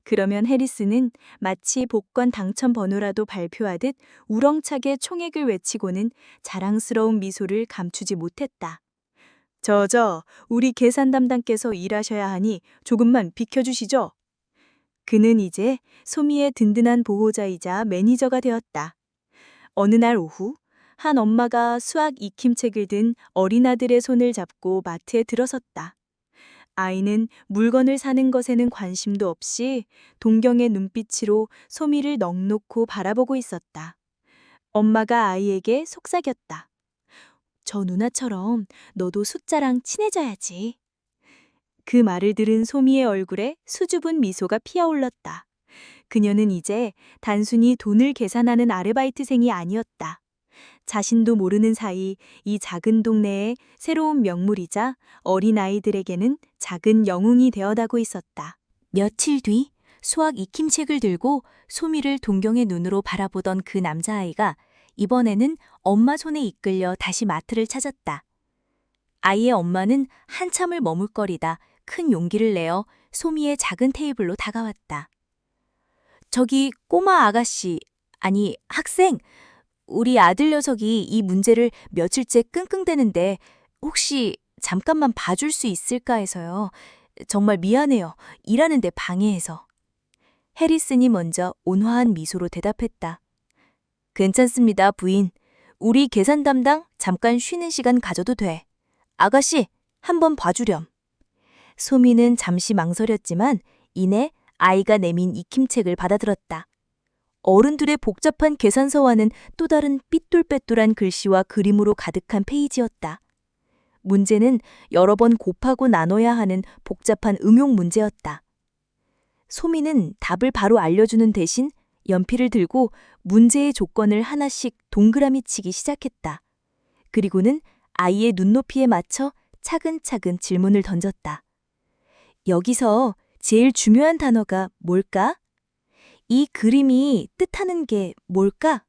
그러면 해리슨은 마치 복권 당첨 번호라도 발표하듯 우렁차게 총액을 외치고는 자랑스러운 미소를 감추지 못했다. 우리 계산 담당께서 일하셔야 하니 조금만 비켜주시죠. 그는 이제 소미의 든든한 보호자이자 매니저가 되었다. 어느 날 오후, 한 엄마가 수학 익힘책을 든 어린아들의 손을 잡고 마트에 들어섰다. 아이는 물건을 사는 것에는 관심도 없이 동경의 눈빛으로 소미를 넋놓고 바라보고 있었다. 엄마가 아이에게 속삭였다. 저 누나처럼 너도 숫자랑 친해져야지. 그 말을 들은 소미의 얼굴에 수줍은 미소가 피어올랐다. 그녀는 이제 단순히 돈을 계산하는 아르바이트생이 아니었다. 자신도 모르는 사이 이 작은 동네의 새로운 명물이자 어린아이들에게는 작은 영웅이 되어가고 있었다. 며칠 뒤 수학 익힘책을 들고 소미를 동경의 눈으로 바라보던 그 남자아이가 이번에는 엄마 손에 이끌려 다시 마트를 찾았다. 아이의 엄마는 한참을 머물거리다 큰 용기를 내어 소미의 작은 테이블로 다가왔다. 저기 꼬마 아가씨, 아니 학생, 우리 아들 녀석이 이 문제를 며칠째 끙끙대는데 혹시 잠깐만 봐줄 수 있을까 해서요. 정말 미안해요. 일하는데 방해해서. 해리슨이 먼저 온화한 미소로 대답했다. 괜찮습니다, 부인. 우리 계산 담당 잠깐 쉬는 시간 가져도 돼. 아가씨, 한번 봐주렴. 소미는 잠시 망설였지만 이내 아이가 내민 익힘책을 받아들었다. 어른들의 복잡한 계산서와는 또 다른 삐뚤빼뚤한 글씨와 그림으로 가득한 페이지였다. 문제는 여러 번 곱하고 나눠야 하는 복잡한 응용 문제였다. 소미는 답을 바로 알려주는 대신 연필을 들고 문제의 조건을 하나씩 동그라미 치기 시작했다. 그리고는 아이의 눈높이에 맞춰 차근차근 질문을 던졌다. 여기서 제일 중요한 단어가 뭘까? 이 그림이 뜻하는 게 뭘까?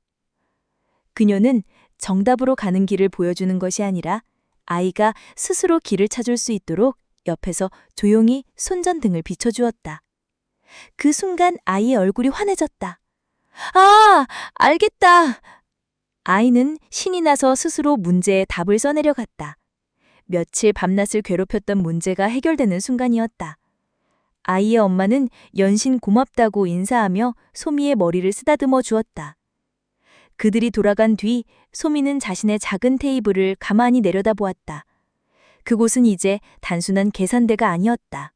그녀는 정답으로 가는 길을 보여주는 것이 아니라 아이가 스스로 길을 찾을 수 있도록 옆에서 조용히 손전등을 비춰주었다. 그 순간 아이의 얼굴이 환해졌다. 아, 알겠다. 아이는 신이 나서 스스로 문제의 답을 써내려 갔다. 며칠 밤낮을 괴롭혔던 문제가 해결되는 순간이었다. 아이의 엄마는 연신 고맙다고 인사하며 소미의 머리를 쓰다듬어 주었다. 그들이 돌아간 뒤 소미는 자신의 작은 테이블을 가만히 내려다보았다. 그곳은 이제 단순한 계산대가 아니었다.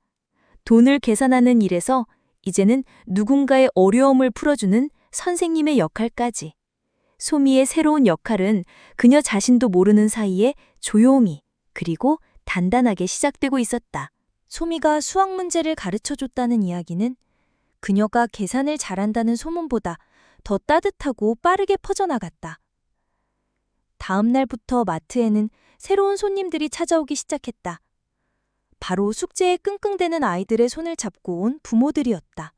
돈을 계산하는 일에서 이제는 누군가의 어려움을 풀어주는 선생님의 역할까지. 소미의 새로운 역할은 그녀 자신도 모르는 사이에 조용히 그리고 단단하게 시작되고 있었다. 소미가 수학 문제를 가르쳐줬다는 이야기는 그녀가 계산을 잘한다는 소문보다 더 따뜻하고 빠르게 퍼져나갔다. 다음 날부터 마트에는 새로운 손님들이 찾아오기 시작했다. 바로 숙제에 끙끙대는 아이들의 손을 잡고 온 부모들이었다.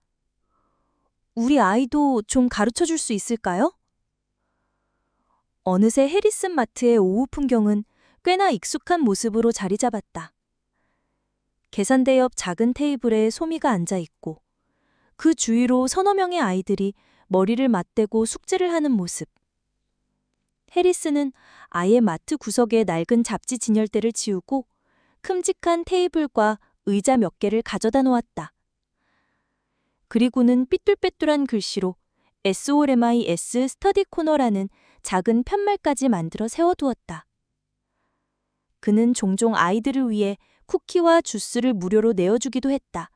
우리 아이도 좀 가르쳐줄 수 있을까요? 어느새 해리슨 마트의 오후 풍경은 꽤나 익숙한 모습으로 자리 잡았다. 계산대 옆 작은 테이블에 소미가 앉아 있고 그 주위로 서너 명의 아이들이 머리를 맞대고 숙제를 하는 모습. 해리스는 아예 마트 구석에 낡은 잡지 진열대를 치우고 큼직한 테이블과 의자 몇 개를 가져다 놓았다. 그리고는 삐뚤빼뚤한 글씨로 SOLMIS 스터디 코너라는 작은 편말까지 만들어 세워두었다. 그는 종종 아이들을 위해 쿠키와 주스를 무료로 내어주기도 했다.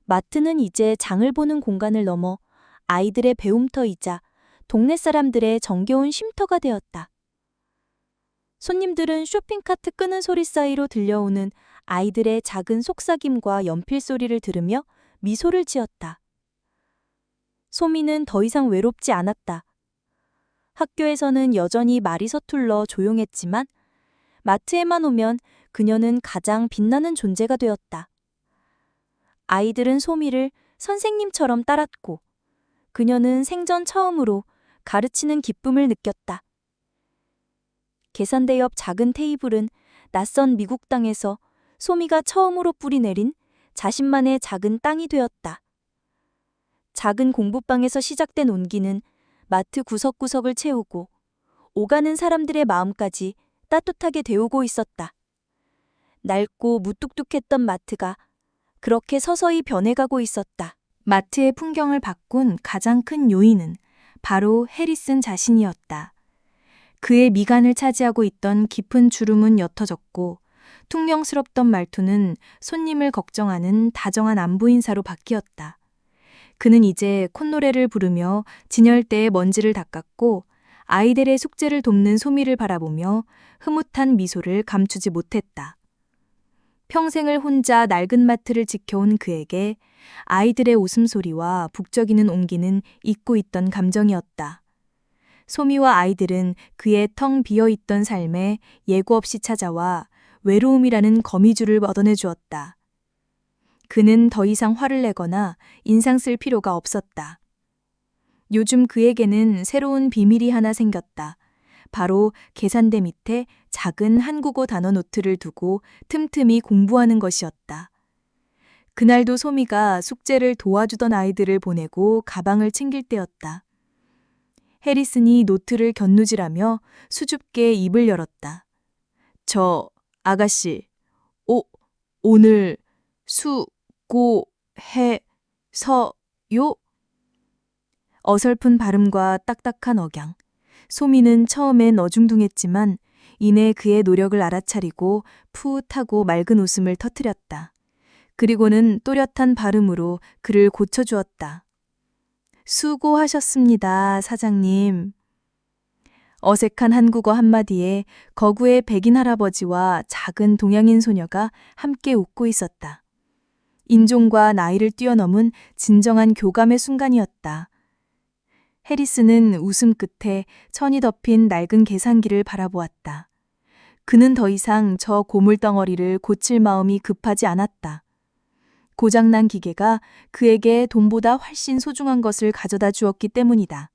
마트는 이제 장을 보는 공간을 넘어 아이들의 배움터이자 동네 사람들의 정겨운 쉼터가 되었다. 손님들은 쇼핑카트 끄는 소리 사이로 들려오는 아이들의 작은 속삭임과 연필 소리를 들으며 미소를 지었다. 소미는 더 이상 외롭지 않았다. 학교에서는 여전히 말이 서툴러 조용했지만 마트에만 오면 그녀는 가장 빛나는 존재가 되었다. 아이들은 소미를 선생님처럼 따랐고 그녀는 생전 처음으로 가르치는 기쁨을 느꼈다. 계산대 옆 작은 테이블은 낯선 미국 땅에서 소미가 처음으로 뿌리내린 자신만의 작은 땅이 되었다. 작은 공부방에서 시작된 온기는 마트 구석구석을 채우고 오가는 사람들의 마음까지 따뜻하게 데우고 있었다. 낡고 무뚝뚝했던 마트가 그렇게 서서히 변해가고 있었다. 마트의 풍경을 바꾼 가장 큰 요인은 바로 해리슨 자신이었다. 그의 미간을 차지하고 있던 깊은 주름은 옅어졌고 퉁명스럽던 말투는 손님을 걱정하는 다정한 안부 인사로 바뀌었다. 그는 이제 콧노래를 부르며 진열대에 먼지를 닦았고 아이들의 숙제를 돕는 소미를 바라보며 흐뭇한 미소를 감추지 못했다. 평생을 혼자 낡은 마트를 지켜온 그에게 아이들의 웃음소리와 북적이는 온기는 잊고 있던 감정이었다. 소미와 아이들은 그의 텅 비어있던 삶에 예고 없이 찾아와 외로움이라는 거미줄을 얻어내 주었다. 그는 더 이상 화를 내거나 인상 쓸 필요가 없었다. 요즘 그에게는 새로운 비밀이 하나 생겼다. 바로 계산대 밑에 작은 한국어 단어 노트를 두고 틈틈이 공부하는 것이었다. 그날도 소미가 숙제를 도와주던 아이들을 보내고 가방을 챙길 때였다. 해리슨이 노트를 곁누질하며 수줍게 입을 열었다. 아가씨, 오늘 수고해서요? 어설픈 발음과 딱딱한 억양. 소미는 처음엔 어중둥했지만 이내 그의 노력을 알아차리고 푸릇하고 맑은 웃음을 터뜨렸다. 그리고는 또렷한 발음으로 그를 고쳐주었다. 수고하셨습니다, 사장님. 어색한 한국어 한마디에 거구의 백인 할아버지와 작은 동양인 소녀가 함께 웃고 있었다. 인종과 나이를 뛰어넘은 진정한 교감의 순간이었다. 해리스는 웃음 끝에 천이 덮인 낡은 계산기를 바라보았다. 그는 더 이상 저 고물덩어리를 고칠 마음이 급하지 않았다. 고장난 기계가 그에게 돈보다 훨씬 소중한 것을 가져다 주었기 때문이다.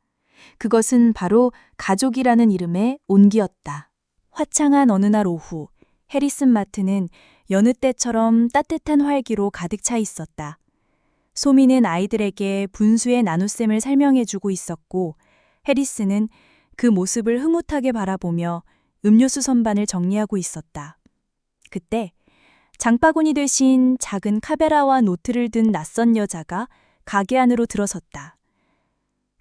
그것은 바로 가족이라는 이름의 온기였다. 화창한 어느 날 오후, 해리슨 마트는 여느 때처럼 따뜻한 활기로 가득 차 있었다. 소미는 아이들에게 분수의 나눗셈을 설명해주고 있었고, 해리스는 그 모습을 흐뭇하게 바라보며 음료수 선반을 정리하고 있었다. 그때 장바구니 대신 작은 카메라와 노트를 든 낯선 여자가 가게 안으로 들어섰다.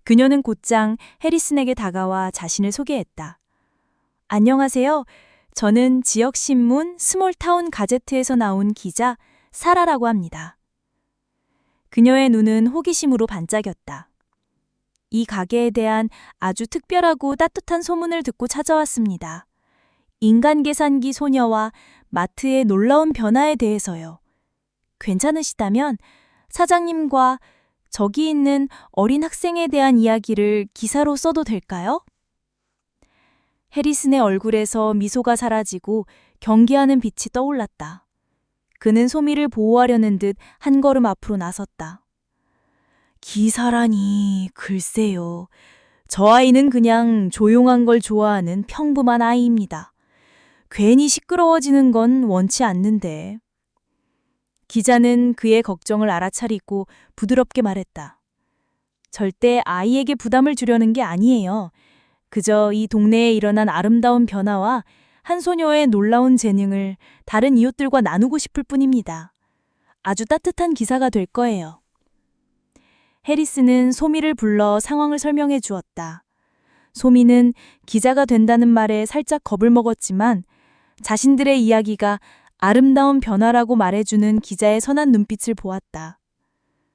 그녀는 곧장 해리슨에게 다가와 자신을 소개했다. 안녕하세요. 저는 지역신문 스몰타운 가제트에서 나온 기자 사라라고 합니다. 그녀의 눈은 호기심으로 반짝였다. 이 가게에 대한 아주 특별하고 따뜻한 소문을 듣고 찾아왔습니다. 인간 계산기 소녀와 마트의 놀라운 변화에 대해서요. 괜찮으시다면 사장님과 저기 있는 어린 학생에 대한 이야기를 기사로 써도 될까요? 해리슨의 얼굴에서 미소가 사라지고 경계하는 빛이 떠올랐다. 그는 소미를 보호하려는 듯 한 걸음 앞으로 나섰다. 기사라니, 글쎄요. 저 아이는 그냥 조용한 걸 좋아하는 평범한 아이입니다. 괜히 시끄러워지는 건 원치 않는데. 기자는 그의 걱정을 알아차리고 부드럽게 말했다. 절대 아이에게 부담을 주려는 게 아니에요. 그저 이 동네에 일어난 아름다운 변화와 한 소녀의 놀라운 재능을 다른 이웃들과 나누고 싶을 뿐입니다. 아주 따뜻한 기사가 될 거예요. 해리스는 소미를 불러 상황을 설명해 주었다. 소미는 기자가 된다는 말에 살짝 겁을 먹었지만 자신들의 이야기가 아름다운 변화라고 말해주는 기자의 선한 눈빛을 보았다.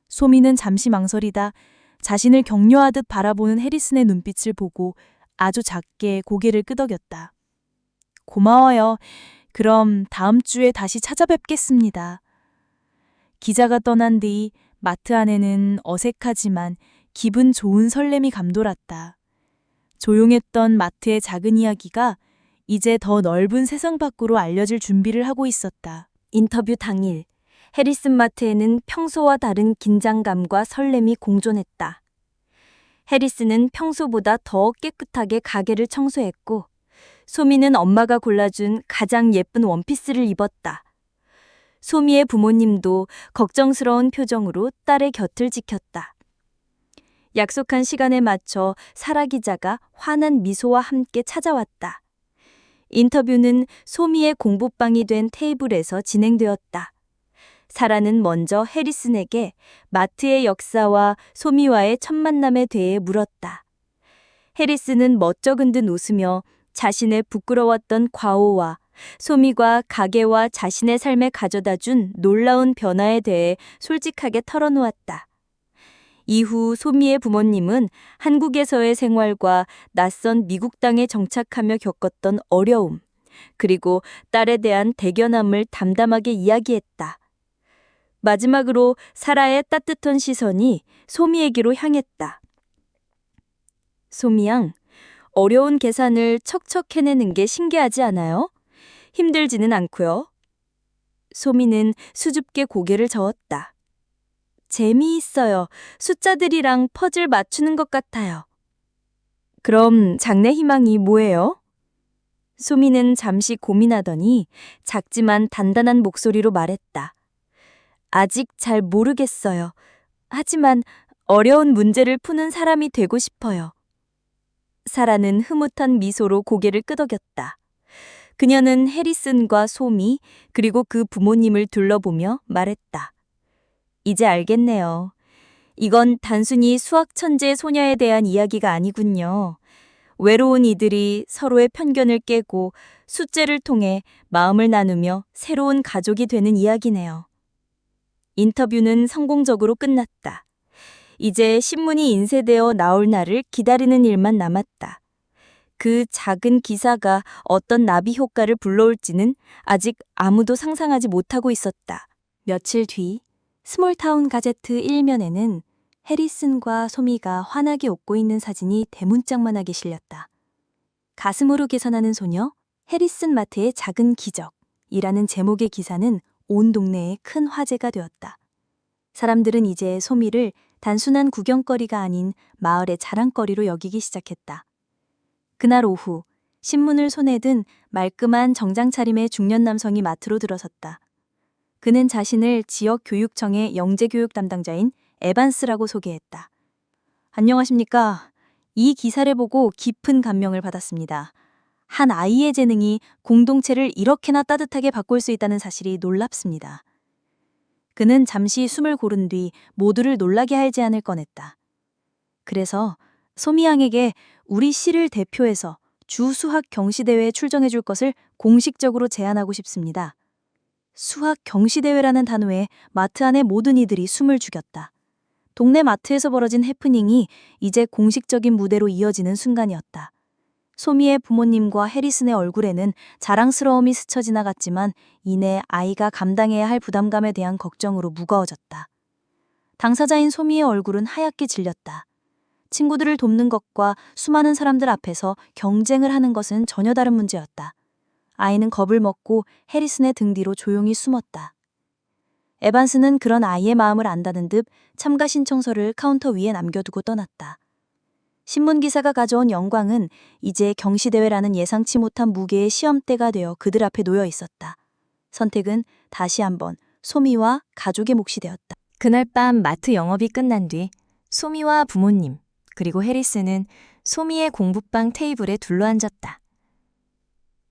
소미는 잠시 망설이다 자신을 격려하듯 바라보는 해리슨의 눈빛을 보고 아주 작게 고개를 끄덕였다. 고마워요. 그럼 다음 주에 다시 찾아뵙겠습니다. 기자가 떠난 뒤 마트 안에는 어색하지만 기분 좋은 설렘이 감돌았다. 조용했던 마트의 작은 이야기가 이제 더 넓은 세상 밖으로 알려질 준비를 하고 있었다. 인터뷰 당일, 해리슨 마트에는 평소와 다른 긴장감과 설렘이 공존했다. 해리슨은 평소보다 더 깨끗하게 가게를 청소했고 소미는 엄마가 골라준 가장 예쁜 원피스를 입었다. 소미의 부모님도 걱정스러운 표정으로 딸의 곁을 지켰다. 약속한 시간에 맞춰 사라 기자가 환한 미소와 함께 찾아왔다. 인터뷰는 소미의 공부방이 된 테이블에서 진행되었다. 사라는 먼저 해리슨에게 마트의 역사와 소미와의 첫 만남에 대해 물었다. 해리슨은 멋쩍은 웃으며 자신의 부끄러웠던 과오와 소미가 가게와 자신의 삶에 가져다 준 놀라운 변화에 대해 솔직하게 털어놓았다. 이후 소미의 부모님은 한국에서의 생활과 낯선 미국 땅에 정착하며 겪었던 어려움, 그리고 딸에 대한 대견함을 담담하게 이야기했다. 마지막으로 사라의 따뜻한 시선이 소미에게로 향했다. 소미 양, 어려운 계산을 척척 해내는 게 신기하지 않아요? 힘들지는 않고요. 소미는 수줍게 고개를 저었다. 재미있어요. 숫자들이랑 퍼즐 맞추는 것 같아요. 그럼 장래 희망이 뭐예요? 소미는 잠시 고민하더니 작지만 단단한 목소리로 말했다. 아직 잘 모르겠어요. 하지만 어려운 문제를 푸는 사람이 되고 싶어요. 사라는 흐뭇한 미소로 고개를 끄덕였다. 그녀는 해리슨과 소미 그리고 그 부모님을 둘러보며 말했다. 이제 알겠네요. 이건 단순히 수학 천재 소녀에 대한 이야기가 아니군요. 외로운 이들이 서로의 편견을 깨고 숫자를 통해 마음을 나누며 새로운 가족이 되는 이야기네요. 인터뷰는 성공적으로 끝났다. 이제 신문이 인쇄되어 나올 날을 기다리는 일만 남았다. 그 작은 기사가 어떤 나비 효과를 불러올지는 아직 아무도 상상하지 못하고 있었다. 며칠 뒤 스몰타운 가제트 1면에는 해리슨과 소미가 환하게 웃고 있는 사진이 대문짝만하게 실렸다. 가슴으로 계산하는 소녀, 해리슨 마트의 작은 기적이라는 제목의 기사는 온 동네에 큰 화제가 되었다. 사람들은 이제 소미를 단순한 구경거리가 아닌 마을의 자랑거리로 여기기 시작했다. 그날 오후 신문을 손에 든 말끔한 정장 차림의 중년 남성이 마트로 들어섰다. 그는 자신을 지역 교육청의 영재교육 담당자인 에반스라고 소개했다. 안녕하십니까. 이 기사를 보고 깊은 감명을 받았습니다. 한 아이의 재능이 공동체를 이렇게나 따뜻하게 바꿀 수 있다는 사실이 놀랍습니다. 그는 잠시 숨을 고른 뒤 모두를 놀라게 할 제안을 꺼냈다. 그래서 소미 양에게 우리 시를 대표해서 주 수학 경시대회에 출정해 줄 것을 공식적으로 제안하고 싶습니다. 수학 경시대회라는 단어에 마트 안의 모든 이들이 숨을 죽였다. 동네 마트에서 벌어진 해프닝이 이제 공식적인 무대로 이어지는 순간이었다. 소미의 부모님과 해리슨의 얼굴에는 자랑스러움이 스쳐 지나갔지만 이내 아이가 감당해야 할 부담감에 대한 걱정으로 무거워졌다. 당사자인 소미의 얼굴은 하얗게 질렸다. 친구들을 돕는 것과 수많은 사람들 앞에서 경쟁을 하는 것은 전혀 다른 문제였다. 아이는 겁을 먹고 해리슨의 등 뒤로 조용히 숨었다. 에반스는 그런 아이의 마음을 안다는 듯 참가 신청서를 카운터 위에 남겨두고 떠났다. 신문기사가 가져온 영광은 이제 경시대회라는 예상치 못한 무게의 시험대가 되어 그들 앞에 놓여 있었다. 선택은 다시 한번 소미와 가족의 몫이 되었다. 그날 밤 마트 영업이 끝난 뒤 소미와 부모님 그리고 해리스는 소미의 공부방 테이블에 둘러앉았다.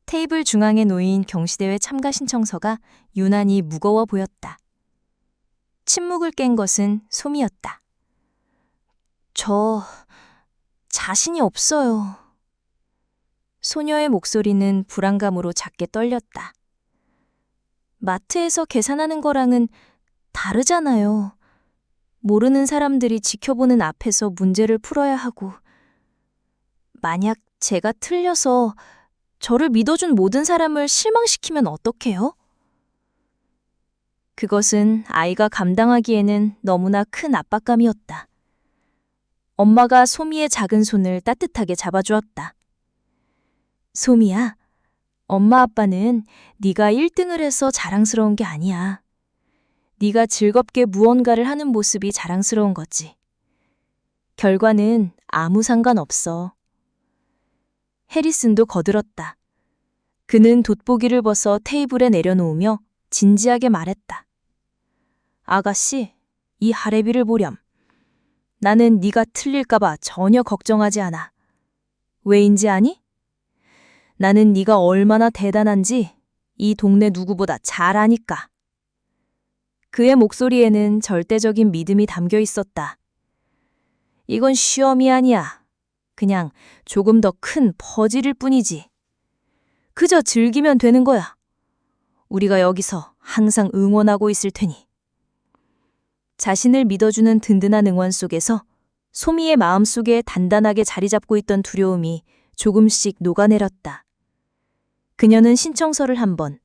테이블 중앙에 놓인 경시대회 참가 신청서가 유난히 무거워 보였다. 침묵을 깬 것은 소미였다. 저 자신이 없어요. 소녀의 목소리는 불안감으로 작게 떨렸다. 마트에서 계산하는 거랑은 다르잖아요. 모르는 사람들이 지켜보는 앞에서 문제를 풀어야 하고, 만약 제가 틀려서 저를 믿어준 모든 사람을 실망시키면 어떡해요? 그것은 아이가 감당하기에는 너무나 큰 압박감이었다. 엄마가 소미의 작은 손을 따뜻하게 잡아주었다. 소미야, 엄마 아빠는 네가 1등을 해서 자랑스러운 게 아니야. 네가 즐겁게 무언가를 하는 모습이 자랑스러운 거지. 결과는 아무 상관없어. 해리슨도 거들었다. 그는 돋보기를 벗어 테이블에 내려놓으며 진지하게 말했다. 아가씨, 이 하레비를 보렴. 나는 네가 틀릴까봐 전혀 걱정하지 않아. 왜인지 아니? 나는 네가 얼마나 대단한지 이 동네 누구보다 잘 아니까. 그의 목소리에는 절대적인 믿음이 담겨 있었다. 이건 시험이 아니야. 그냥 조금 더 큰 퍼즐일 뿐이지. 그저 즐기면 되는 거야. 우리가 여기서 항상 응원하고 있을 테니. 자신을 믿어주는 든든한 응원 속에서 소미의 마음속에 단단하게 자리 잡고 있던 두려움이 조금씩 녹아내렸다. 그녀는 신청서를 한 번,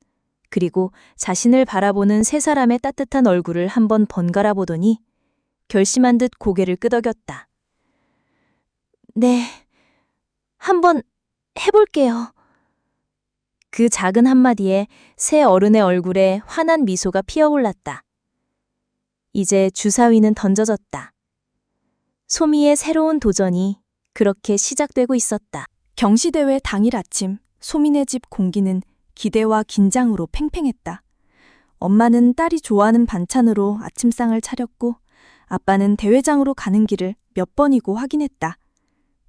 그리고 자신을 바라보는 세 사람의 따뜻한 얼굴을 한 번 번갈아 보더니 결심한 듯 고개를 끄덕였다. 네, 한번 해볼게요. 그 작은 한마디에 새 어른의 얼굴에 환한 미소가 피어올랐다. 이제 주사위는 던져졌다. 소미의 새로운 도전이 그렇게 시작되고 있었다. 경시대회 당일 아침, 소민의 집 공기는 기대와 긴장으로 팽팽했다. 엄마는 딸이 좋아하는 반찬으로 아침상을 차렸고 아빠는 대회장으로 가는 길을 몇 번이고 확인했다.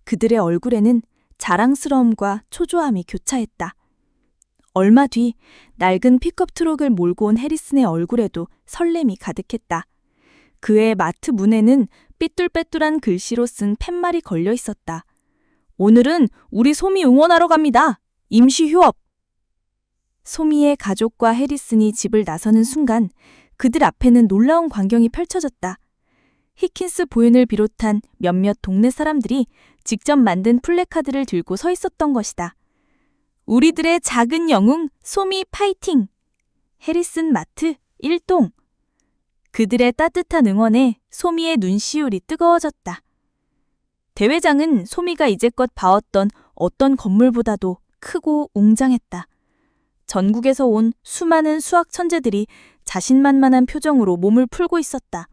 그들의 얼굴에는 자랑스러움과 초조함이 교차했다. 얼마 뒤 낡은 픽업 트럭을 몰고 온 해리슨의 얼굴에도 설렘이 가득했다. 그의 마트 문에는 삐뚤빼뚤한 글씨로 쓴 팻말이 걸려 있었다. 오늘은 우리 소미 응원하러 갑니다. 임시 휴업. 소미의 가족과 해리슨이 집을 나서는 순간 그들 앞에는 놀라운 광경이 펼쳐졌다. 히킨스 부인을 비롯한 몇몇 동네 사람들이 직접 만든 플래카드를 들고 서 있었던 것이다. 우리들의 작은 영웅 소미 파이팅! 해리슨 마트 1동. 그들의 따뜻한 응원에 소미의 눈시울이 뜨거워졌다. 대회장은 소미가 이제껏 봐왔던 어떤 건물보다도 크고 웅장했다. 전국에서 온 수많은 수학 천재들이 자신만만한 표정으로 몸을 풀고 있었다.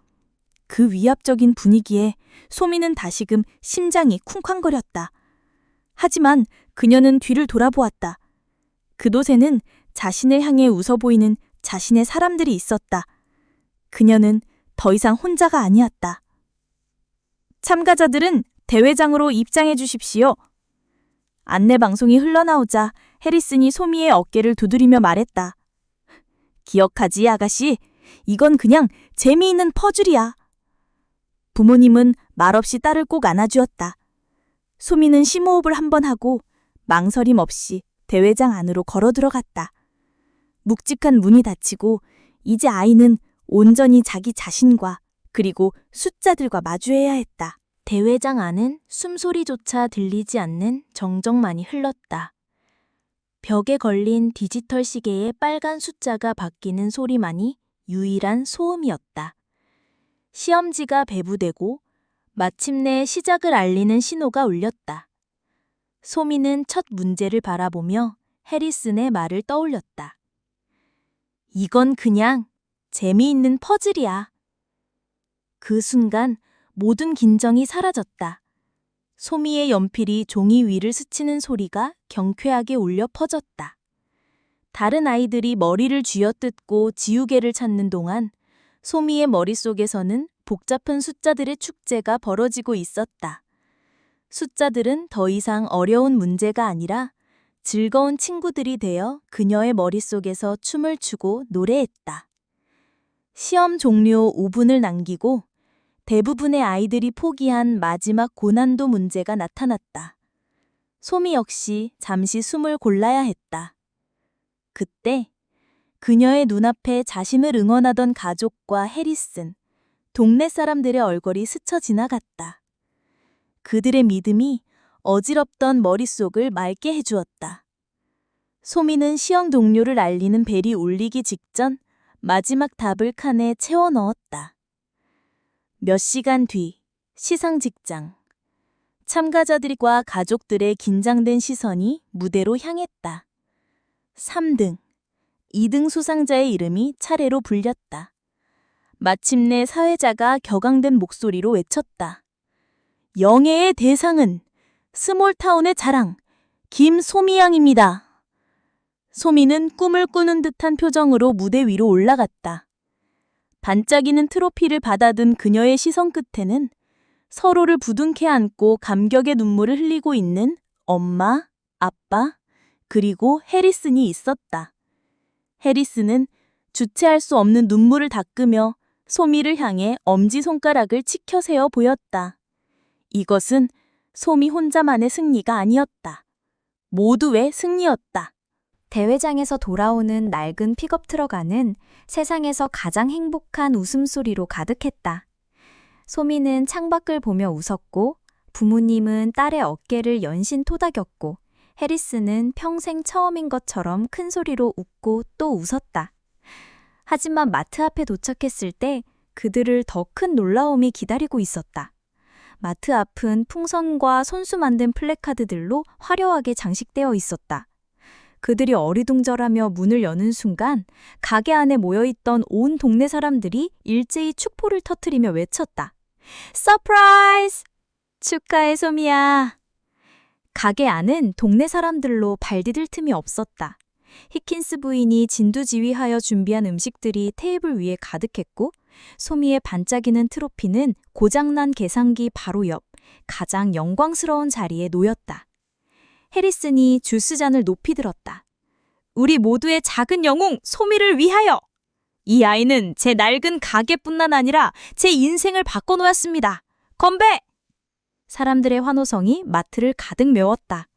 그 위압적인 분위기에 소미는 다시금 심장이 쿵쾅거렸다. 하지만 그녀는 뒤를 돌아보았다. 그곳에는 자신을 향해 웃어 보이는 자신의 사람들이 있었다. 그녀는 더 이상 혼자가 아니었다. 참가자들은 대회장으로 입장해 주십시오. 안내방송이 흘러나오자 해리슨이 소미의 어깨를 두드리며 말했다. 기억하지, 아가씨? 이건 그냥 재미있는 퍼즐이야. 부모님은 말없이 딸을 꼭 안아주었다. 소미는 심호흡을 한 번 하고 망설임 없이 대회장 안으로 걸어 들어갔다. 묵직한 문이 닫히고 이제 아이는 온전히 자기 자신과 그리고 숫자들과 마주해야 했다. 대회장 안은 숨소리조차 들리지 않는 정적만이 흘렀다. 벽에 걸린 디지털 시계의 빨간 숫자가 바뀌는 소리만이 유일한 소음이었다. 시험지가 배부되고 마침내 시작을 알리는 신호가 울렸다. 소미는 첫 문제를 바라보며 해리슨의 말을 떠올렸다. 이건 그냥 재미있는 퍼즐이야. 그 순간 모든 긴장이 사라졌다. 소미의 연필이 종이 위를 스치는 소리가 경쾌하게 울려 퍼졌다. 다른 아이들이 머리를 쥐어뜯고 지우개를 찾는 동안 소미의 머릿속에서는 복잡한 숫자들의 축제가 벌어지고 있었다. 숫자들은 더 이상 어려운 문제가 아니라 즐거운 친구들이 되어 그녀의 머릿속에서 춤을 추고 노래했다. 시험 종료 5분을 남기고 대부분의 아이들이 포기한 마지막 고난도 문제가 나타났다. 소미 역시 잠시 숨을 골라야 했다. 그때 그녀의 눈앞에 자신을 응원하던 가족과 해리슨, 동네 사람들의 얼굴이 스쳐 지나갔다. 그들의 믿음이 어지럽던 머릿속을 맑게 해주었다. 소미는 시험 동료를 알리는 벨이 울리기 직전 마지막 답을 칸에 채워 넣었다. 몇 시간 뒤 시상 직장. 참가자들과 가족들의 긴장된 시선이 무대로 향했다. 3등, 2등 수상자의 이름이 차례로 불렸다. 마침내 사회자가 격앙된 목소리로 외쳤다. 영예의 대상은 스몰타운의 자랑, 김소미 양입니다. 소미는 꿈을 꾸는 듯한 표정으로 무대 위로 올라갔다. 반짝이는 트로피를 받아든 그녀의 시선 끝에는 서로를 부둥켜 안고 감격의 눈물을 흘리고 있는 엄마, 아빠, 그리고 해리슨이 있었다. 해리슨은 주체할 수 없는 눈물을 닦으며 소미를 향해 엄지손가락을 치켜세워 보였다. 이것은 소미 혼자만의 승리가 아니었다. 모두의 승리였다. 대회장에서 돌아오는 낡은 픽업 트럭 안은 세상에서 가장 행복한 웃음소리로 가득했다. 소미는 창밖을 보며 웃었고, 부모님은 딸의 어깨를 연신 토닥였고, 해리스는 평생 처음인 것처럼 큰 소리로 웃고 또 웃었다. 하지만 마트 앞에 도착했을 때 그들을 더 큰 놀라움이 기다리고 있었다. 마트 앞은 풍선과 손수 만든 플래카드들로 화려하게 장식되어 있었다. 그들이 어리둥절하며 문을 여는 순간 가게 안에 모여있던 온 동네 사람들이 일제히 축포를 터뜨리며 외쳤다. 서프라이즈! 축하해, 소미야. 가게 안은 동네 사람들로 발 디딜 틈이 없었다. 히킨스 부인이 진두지휘하여 준비한 음식들이 테이블 위에 가득했고, 소미의 반짝이는 트로피는 고장난 계산기 바로 옆 가장 영광스러운 자리에 놓였다. 해리슨이 주스잔을 높이 들었다. 우리 모두의 작은 영웅 소미를 위하여! 이 아이는 제 낡은 가게뿐만 아니라 제 인생을 바꿔놓았습니다. 건배! 사람들의 환호성이 마트를 가득 메웠다.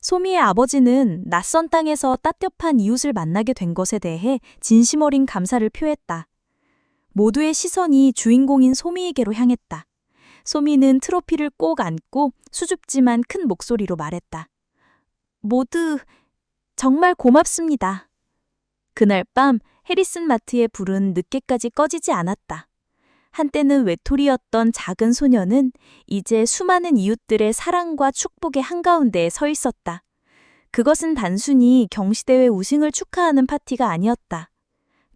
소미의 아버지는 낯선 땅에서 따뜻한 이웃을 만나게 된 것에 대해 진심 어린 감사를 표했다. 모두의 시선이 주인공인 소미에게로 향했다. 소미는 트로피를 꼭 안고 수줍지만 큰 목소리로 말했다. 모두 정말 고맙습니다. 그날 밤 해리슨 마트의 불은 늦게까지 꺼지지 않았다. 한때는 외톨이였던 작은 소녀는 이제 수많은 이웃들의 사랑과 축복의 한가운데에 서 있었다. 그것은 단순히 경시대회 우승을 축하하는 파티가 아니었다.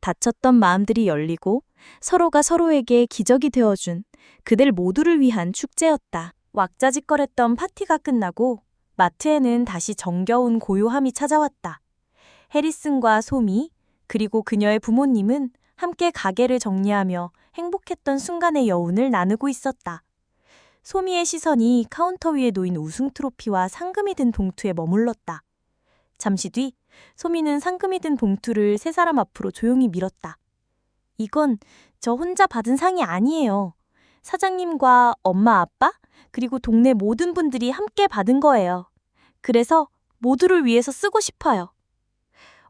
다쳤던 마음들이 열리고 서로가 서로에게 기적이 되어준 그들 모두를 위한 축제였다. 왁자지껄했던 파티가 끝나고 마트에는 다시 정겨운 고요함이 찾아왔다. 해리슨과 소미, 그리고 그녀의 부모님은 함께 가게를 정리하며 행복했던 순간의 여운을 나누고 있었다. 소미의 시선이 카운터 위에 놓인 우승 트로피와 상금이 든 봉투에 머물렀다. 잠시 뒤 소미는 상금이 든 봉투를 세 사람 앞으로 조용히 밀었다. 이건 저 혼자 받은 상이 아니에요. 사장님과 엄마, 아빠, 그리고 동네 모든 분들이 함께 받은 거예요. 그래서 모두를 위해서 쓰고 싶어요.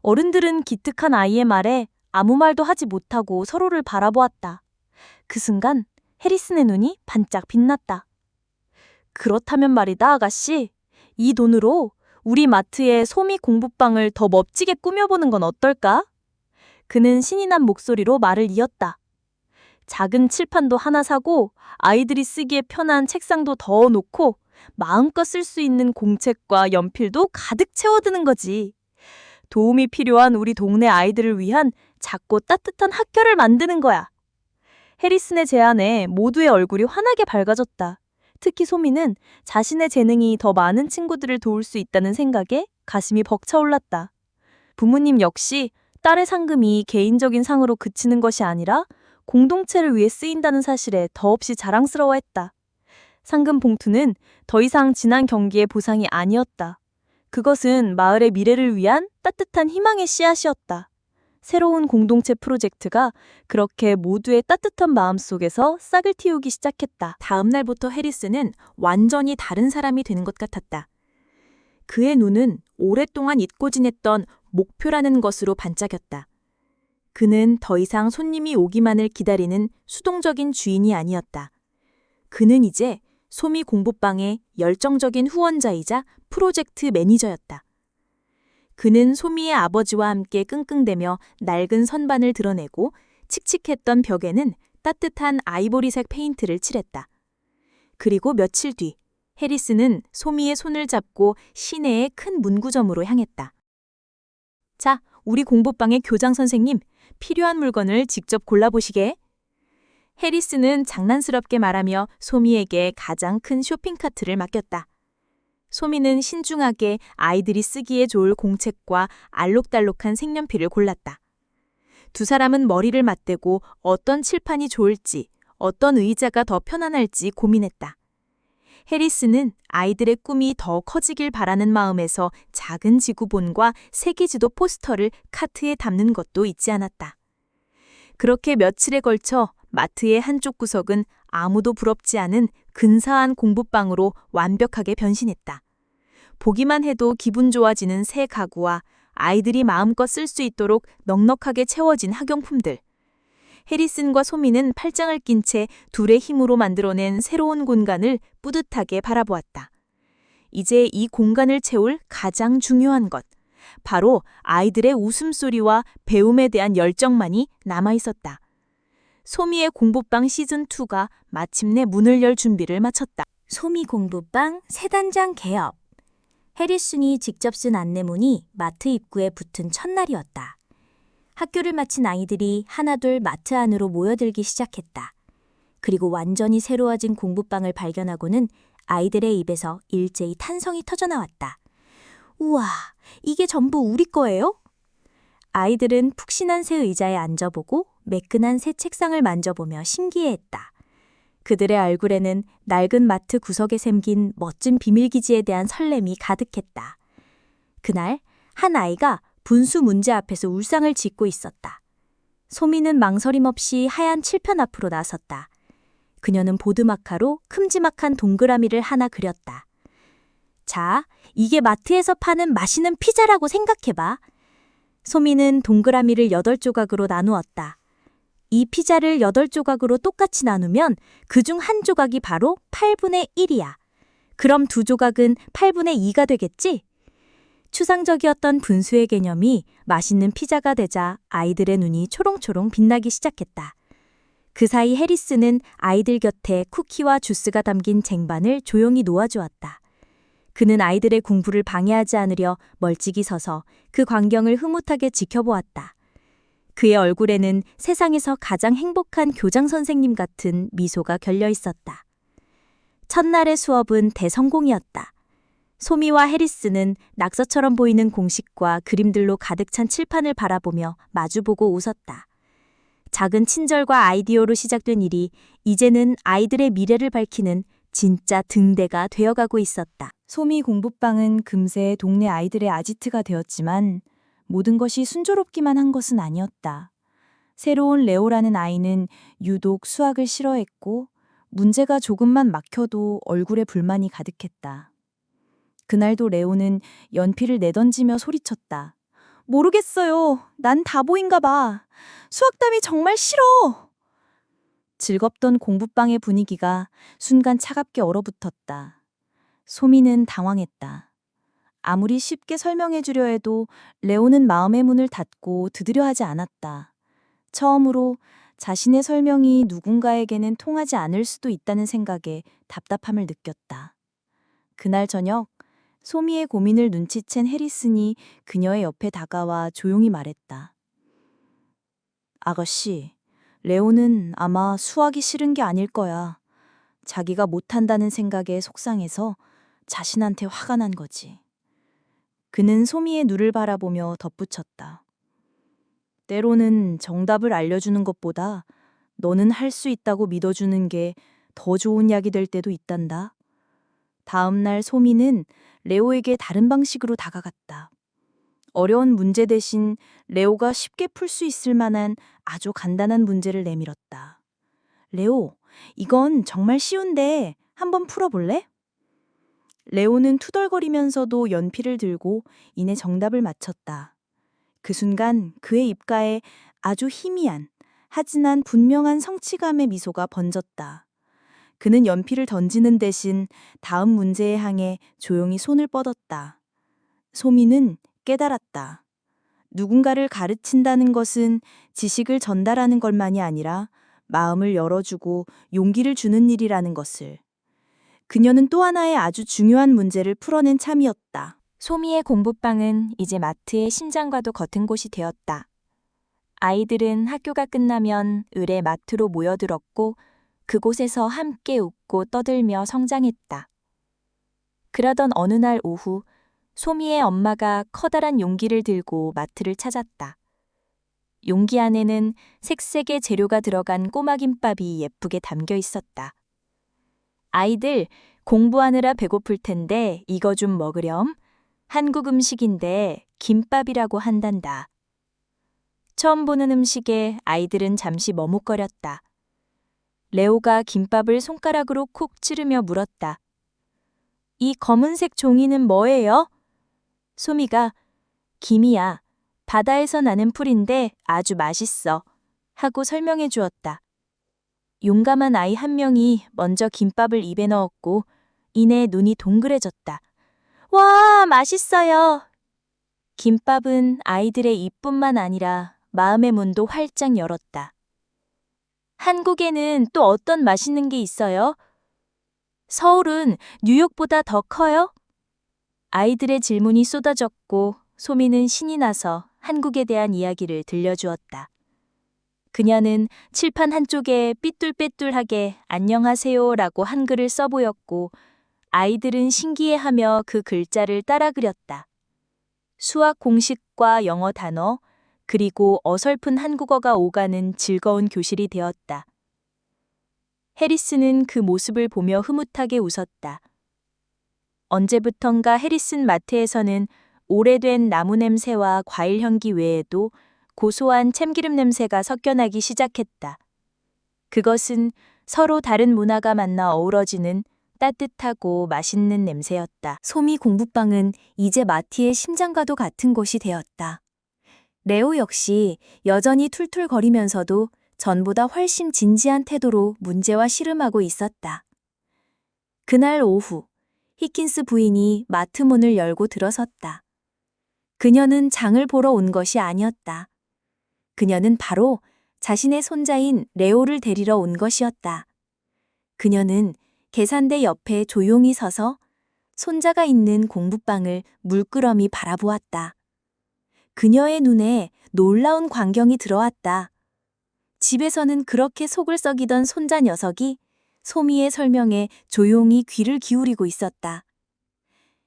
어른들은 기특한 아이의 말에 아무 말도 하지 못하고 서로를 바라보았다. 그 순간 해리슨의 눈이 반짝 빛났다. 그렇다면 말이다, 아가씨. 이 돈으로 우리 마트의 소미 공부방을 더 멋지게 꾸며보는 건 어떨까? 그는 신이 난 목소리로 말을 이었다. 작은 칠판도 하나 사고 아이들이 쓰기에 편한 책상도 더 놓고 마음껏 쓸 수 있는 공책과 연필도 가득 채워드는 거지. 도움이 필요한 우리 동네 아이들을 위한 작고 따뜻한 학교를 만드는 거야. 해리슨의 제안에 모두의 얼굴이 환하게 밝아졌다. 특히 소미는 자신의 재능이 더 많은 친구들을 도울 수 있다는 생각에 가슴이 벅차올랐다. 부모님 역시 딸의 상금이 개인적인 상으로 그치는 것이 아니라 공동체를 위해 쓰인다는 사실에 더없이 자랑스러워했다. 상금 봉투는 더 이상 지난 경기의 보상이 아니었다. 그것은 마을의 미래를 위한 따뜻한 희망의 씨앗이었다. 새로운 공동체 프로젝트가 그렇게 모두의 따뜻한 마음 속에서 싹을 틔우기 시작했다. 다음 날부터 해리스는 완전히 다른 사람이 되는 것 같았다. 그의 눈은 오랫동안 잊고 지냈던 목표라는 것으로 반짝였다. 그는 더 이상 손님이 오기만을 기다리는 수동적인 주인이 아니었다. 그는 이제 소미 공부방의 열정적인 후원자이자 프로젝트 매니저였다. 그는 소미의 아버지와 함께 끙끙대며 낡은 선반을 드러내고 칙칙했던 벽에는 따뜻한 아이보리색 페인트를 칠했다. 그리고 며칠 뒤 해리스는 소미의 손을 잡고 시내의 큰 문구점으로 향했다. 자, 우리 공부방의 교장 선생님, 필요한 물건을 직접 골라보시게. 해리스는 장난스럽게 말하며 소미에게 가장 큰 쇼핑카트를 맡겼다. 소미는 신중하게 아이들이 쓰기에 좋을 공책과 알록달록한 색연필을 골랐다. 두 사람은 머리를 맞대고 어떤 칠판이 좋을지, 어떤 의자가 더 편안할지 고민했다. 해리스는 아이들의 꿈이 더 커지길 바라는 마음에서 작은 지구본과 세계지도 포스터를 카트에 담는 것도 잊지 않았다. 그렇게 며칠에 걸쳐 마트의 한쪽 구석은 아무도 부럽지 않은 근사한 공부방으로 완벽하게 변신했다. 보기만 해도 기분 좋아지는 새 가구와 아이들이 마음껏 쓸 수 있도록 넉넉하게 채워진 학용품들. 해리슨과 소미는 팔짱을 낀 채 둘의 힘으로 만들어낸 새로운 공간을 뿌듯하게 바라보았다. 이제 이 공간을 채울 가장 중요한 것, 바로 아이들의 웃음소리와 배움에 대한 열정만이 남아있었다. 소미의 공부방 시즌2가 마침내 문을 열 준비를 마쳤다. 소미 공부방 새 단장 개업. 해리슨이 직접 쓴 안내문이 마트 입구에 붙은 첫날이었다. 학교를 마친 아이들이 하나둘 마트 안으로 모여들기 시작했다. 그리고 완전히 새로워진 공부방을 발견하고는 아이들의 입에서 일제히 탄성이 터져나왔다. 우와, 이게 전부 우리 거예요? 아이들은 푹신한 새 의자에 앉아보고 매끈한 새 책상을 만져보며 신기해했다. 그들의 얼굴에는 낡은 마트 구석에 생긴 멋진 비밀기지에 대한 설렘이 가득했다. 그날 한 아이가 분수 문제 앞에서 울상을 짓고 있었다. 소미는 망설임 없이 하얀 칠판 앞으로 나섰다. 그녀는 보드마카로 큼지막한 동그라미를 하나 그렸다. 자, 이게 마트에서 파는 맛있는 피자라고 생각해봐. 소미는 동그라미를 8조각으로 나누었다. 이 피자를 8조각으로 똑같이 나누면 그중 한 조각이 바로 8분의 1이야. 그럼 두 조각은 8분의 2가 되겠지? 추상적이었던 분수의 개념이 맛있는 피자가 되자 아이들의 눈이 초롱초롱 빛나기 시작했다. 그 사이 해리스는 아이들 곁에 쿠키와 주스가 담긴 쟁반을 조용히 놓아주었다. 그는 아이들의 공부를 방해하지 않으려 멀찍이 서서 그 광경을 흐뭇하게 지켜보았다. 그의 얼굴에는 세상에서 가장 행복한 교장 선생님 같은 미소가 결려 있었다. 첫날의 수업은 대성공이었다. 소미와 해리스는 낙서처럼 보이는 공식과 그림들로 가득 찬 칠판을 바라보며 마주보고 웃었다. 작은 친절과 아이디어로 시작된 일이 이제는 아이들의 미래를 밝히는 진짜 등대가 되어가고 있었다. 소미 공부방은 금세 동네 아이들의 아지트가 되었지만 모든 것이 순조롭기만 한 것은 아니었다. 새로운 레오라는 아이는 유독 수학을 싫어했고 문제가 조금만 막혀도 얼굴에 불만이 가득했다. 그날도 레오는 연필을 내던지며 소리쳤다. 모르겠어요. 난 바보인가 봐. 수학담이 정말 싫어. 즐겁던 공부방의 분위기가 순간 차갑게 얼어붙었다. 소미는 당황했다. 아무리 쉽게 설명해 주려 해도 레오는 마음의 문을 닫고 들으려 하지 않았다. 처음으로 자신의 설명이 누군가에게는 통하지 않을 수도 있다는 생각에 답답함을 느꼈다. 그날 저녁 소미의 고민을 눈치챈 해리슨이 그녀의 옆에 다가와 조용히 말했다. 아가씨, 레오는 아마 수학이 싫은 게 아닐 거야. 자기가 못한다는 생각에 속상해서 자신한테 화가 난 거지. 그는 소미의 눈을 바라보며 덧붙였다. 때로는 정답을 알려주는 것보다 너는 할 수 있다고 믿어주는 게 더 좋은 약이 될 때도 있단다. 다음 날 소미는 레오에게 다른 방식으로 다가갔다. 어려운 문제 대신 레오가 쉽게 풀 수 있을 만한 아주 간단한 문제를 내밀었다. 레오, 이건 정말 쉬운데 한번 풀어볼래? 레오는 투덜거리면서도 연필을 들고 이내 정답을 맞췄다. 그 순간 그의 입가에 아주 희미한, 하지만 분명한 성취감의 미소가 번졌다. 그는 연필을 던지는 대신 다음 문제에 향해 조용히 손을 뻗었다. 소미는 깨달았다. 누군가를 가르친다는 것은 지식을 전달하는 것만이 아니라 마음을 열어주고 용기를 주는 일이라는 것을. 그녀는 또 하나의 아주 중요한 문제를 풀어낸 참이었다. 소미의 공부방은 이제 마트의 심장과도 같은 곳이 되었다. 아이들은 학교가 끝나면 을의 마트로 모여들었고 그곳에서 함께 웃고 떠들며 성장했다. 그러던 어느 날 오후 소미의 엄마가 커다란 용기를 들고 마트를 찾았다. 용기 안에는 색색의 재료가 들어간 꼬마 김밥이 예쁘게 담겨 있었다. 아이들, 공부하느라 배고플 텐데 이거 좀 먹으렴. 한국 음식인데 김밥이라고 한단다. 처음 보는 음식에 아이들은 잠시 머뭇거렸다. 레오가 김밥을 손가락으로 콕 찌르며 물었다. 이 검은색 종이는 뭐예요? 소미가 김이야. 바다에서 나는 풀인데 아주 맛있어. 하고 설명해 주었다. 용감한 아이 한 명이 먼저 김밥을 입에 넣었고 이내 눈이 동그래졌다. 와, 맛있어요. 김밥은 아이들의 입뿐만 아니라 마음의 문도 활짝 열었다. 한국에는 또 어떤 맛있는 게 있어요? 서울은 뉴욕보다 더 커요? 아이들의 질문이 쏟아졌고 소미는 신이 나서 한국에 대한 이야기를 들려주었다. 그녀는 칠판 한쪽에 삐뚤빼뚤하게 안녕하세요라고 한글을 써보였고 아이들은 신기해하며 그 글자를 따라 그렸다. 수학 공식과 영어 단어, 그리고 어설픈 한국어가 오가는 즐거운 교실이 되었다. 해리스는 그 모습을 보며 흐뭇하게 웃었다. 언제부턴가 해리슨 마트에서는 오래된 나무 냄새와 과일 향기 외에도 고소한 참기름 냄새가 섞여나기 시작했다. 그것은 서로 다른 문화가 만나 어우러지는 따뜻하고 맛있는 냄새였다. 소미 공부방은 이제 마티의 심장과도 같은 곳이 되었다. 레오 역시 여전히 툴툴거리면서도 전보다 훨씬 진지한 태도로 문제와 씨름하고 있었다. 그날 오후, 히킨스 부인이 마트 문을 열고 들어섰다. 그녀는 장을 보러 온 것이 아니었다. 그녀는 바로 자신의 손자인 레오를 데리러 온 것이었다. 그녀는 계산대 옆에 조용히 서서 손자가 있는 공부방을 물끄러미 바라보았다. 그녀의 눈에 놀라운 광경이 들어왔다. 집에서는 그렇게 속을 썩이던 손자 녀석이 소미의 설명에 조용히 귀를 기울이고 있었다.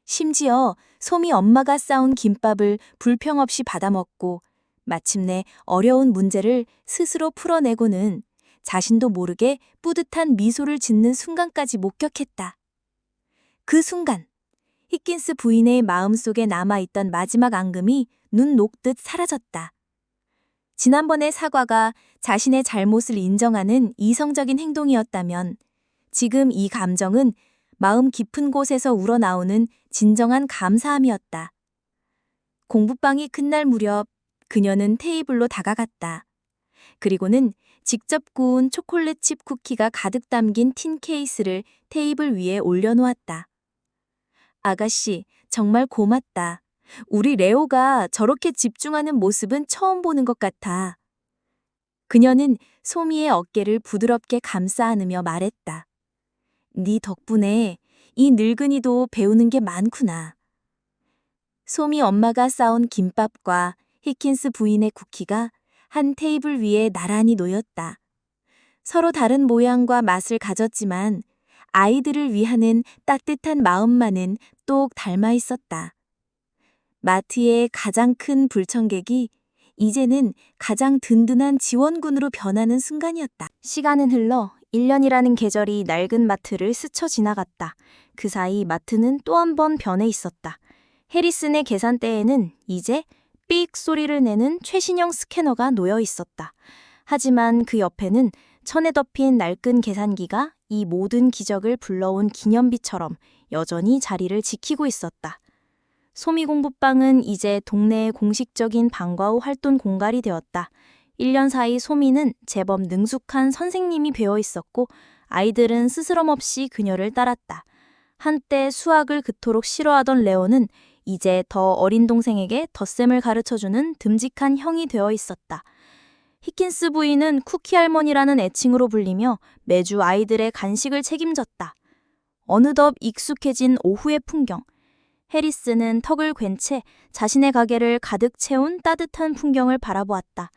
심지어 소미 엄마가 싸온 김밥을 불평 없이 받아먹고 마침내 어려운 문제를 스스로 풀어내고는 자신도 모르게 뿌듯한 미소를 짓는 순간까지 목격했다. 그 순간, 히킨스 부인의 마음속에 남아있던 마지막 앙금이 눈 녹듯 사라졌다. 지난번의 사과가 자신의 잘못을 인정하는 이성적인 행동이었다면 지금 이 감정은 마음 깊은 곳에서 우러나오는 진정한 감사함이었다. 공부방이 끝날 무렵 그녀는 테이블로 다가갔다. 그리고는 직접 구운 초콜릿 칩 쿠키가 가득 담긴 틴 케이스를 테이블 위에 올려놓았다. 아가씨, 정말 고맙다. 우리 레오가 저렇게 집중하는 모습은 처음 보는 것 같아. 그녀는 소미의 어깨를 부드럽게 감싸 안으며 말했다. 네 덕분에 이 늙은이도 배우는 게 많구나. 소미 엄마가 싸온 김밥과 히킨스 부인의 쿠키가 한 테이블 위에 나란히 놓였다. 서로 다른 모양과 맛을 가졌지만 아이들을 위하는 따뜻한 마음만은 똑 닮아 있었다. 마트의 가장 큰 불청객이 이제는 가장 든든한 지원군으로 변하는 순간이었다. 시간은 흘러 1년이라는 계절이 낡은 마트를 스쳐 지나갔다. 그 사이 마트는 또 한 번 변해 있었다. 해리슨의 계산대에는 이제 삑 소리를 내는 최신형 스캐너가 놓여 있었다. 하지만 그 옆에는 천에 덮인 낡은 계산기가 이 모든 기적을 불러온 기념비처럼 여전히 자리를 지키고 있었다. 소미 공부방은 이제 동네의 공식적인 방과 후 활동 공간이 되었다. 1년 사이 소미는 제법 능숙한 선생님이 되어 있었고 아이들은 스스럼 없이 그녀를 따랐다. 한때 수학을 그토록 싫어하던 레오는 이제 더 어린 동생에게 덧셈을 가르쳐주는 듬직한 형이 되어 있었다. 히킨스 부인은 쿠키 할머니라는 애칭으로 불리며 매주 아이들의 간식을 책임졌다. 어느덧 익숙해진 오후의 풍경. 해리스는 턱을 괸 채 자신의 가게를 가득 채운 따뜻한 풍경을 바라보았다.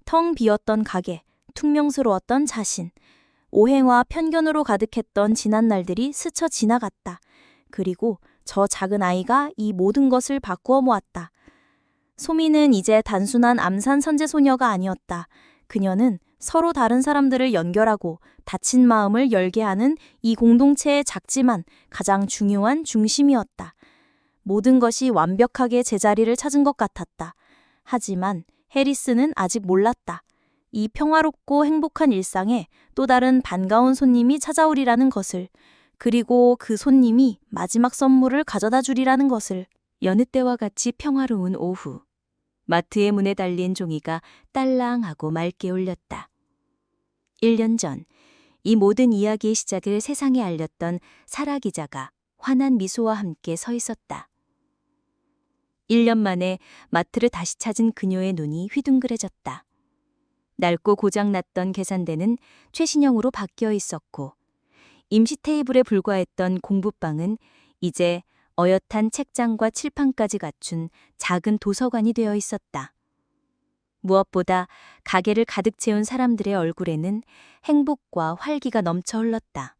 텅 비었던 가게, 퉁명스러웠던 자신, 오행과 편견으로 가득했던 지난 날들이 스쳐 지나갔다. 그리고 저 작은 아이가 이 모든 것을 바꾸어 모았다. 소미는 이제 단순한 암산 선제 소녀가 아니었다. 그녀는 서로 다른 사람들을 연결하고 닫힌 마음을 열게 하는 이 공동체의 작지만 가장 중요한 중심이었다. 모든 것이 완벽하게 제자리를 찾은 것 같았다. 하지만 해리스는 아직 몰랐다. 이 평화롭고 행복한 일상에 또 다른 반가운 손님이 찾아오리라는 것을, 그리고 그 손님이 마지막 선물을 가져다 주리라는 것을. 여느 때와 같이 평화로운 오후. 마트의 문에 달린 종이가 딸랑하고 맑게 울렸다. 1년 전, 이 모든 이야기의 시작을 세상에 알렸던 사라 기자가 환한 미소와 함께 서 있었다. 1년 만에 마트를 다시 찾은 그녀의 눈이 휘둥그레졌다. 낡고 고장났던 계산대는 최신형으로 바뀌어 있었고, 임시 테이블에 불과했던 공부방은 이제 어엿한 책장과 칠판까지 갖춘 작은 도서관이 되어 있었다. 무엇보다 가게를 가득 채운 사람들의 얼굴에는 행복과 활기가 넘쳐 흘렀다.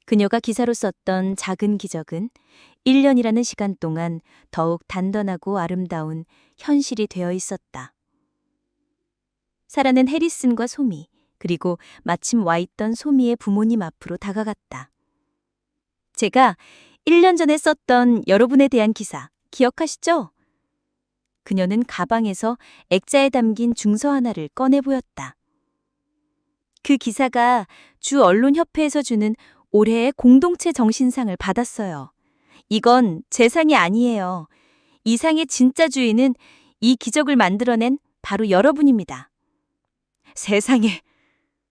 그녀가 기사로 썼던 작은 기적은 1년이라는 시간 동안 더욱 단단하고 아름다운 현실이 되어 있었다. 사라는 해리슨과 소미, 그리고 마침 와 있던 소미의 부모님 앞으로 다가갔다. 제가 1년 전에 썼던 여러분에 대한 기사 기억하시죠? 그녀는 가방에서 액자에 담긴 중서 하나를 꺼내 보였다. 그 기사가 주 언론협회에서 주는 올해의 공동체 정신상을 받았어요. 이건 제 상이 아니에요. 이 상의 진짜 주인은 이 기적을 만들어낸 바로 여러분입니다. 세상에!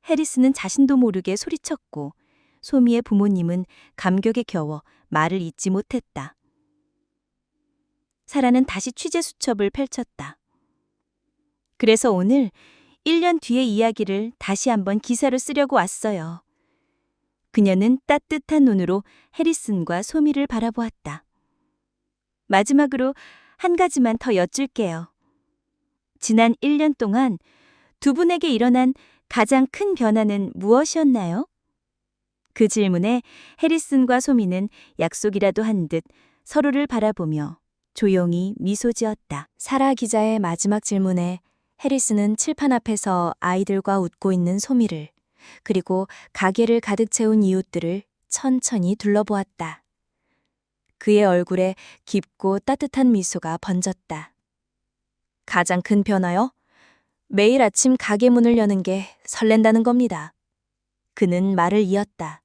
해리스는 자신도 모르게 소리쳤고 소미의 부모님은 감격에 겨워 말을 잇지 못했다. 사라는 다시 취재 수첩을 펼쳤다. 그래서 오늘 1년 뒤의 이야기를 다시 한번 기사로 쓰려고 왔어요. 그녀는 따뜻한 눈으로 해리슨과 소미를 바라보았다. 마지막으로 한 가지만 더 여쭐게요. 지난 1년 동안 두 분에게 일어난 가장 큰 변화는 무엇이었나요? 그 질문에 해리슨과 소미는 약속이라도 한 듯 서로를 바라보며 조용히 미소 지었다. 사라 기자의 마지막 질문에 해리스는 칠판 앞에서 아이들과 웃고 있는 소미를, 그리고 가게를 가득 채운 이웃들을 천천히 둘러보았다. 그의 얼굴에 깊고 따뜻한 미소가 번졌다. 가장 큰 변화요? 매일 아침 가게 문을 여는 게 설렌다는 겁니다. 그는 말을 이었다.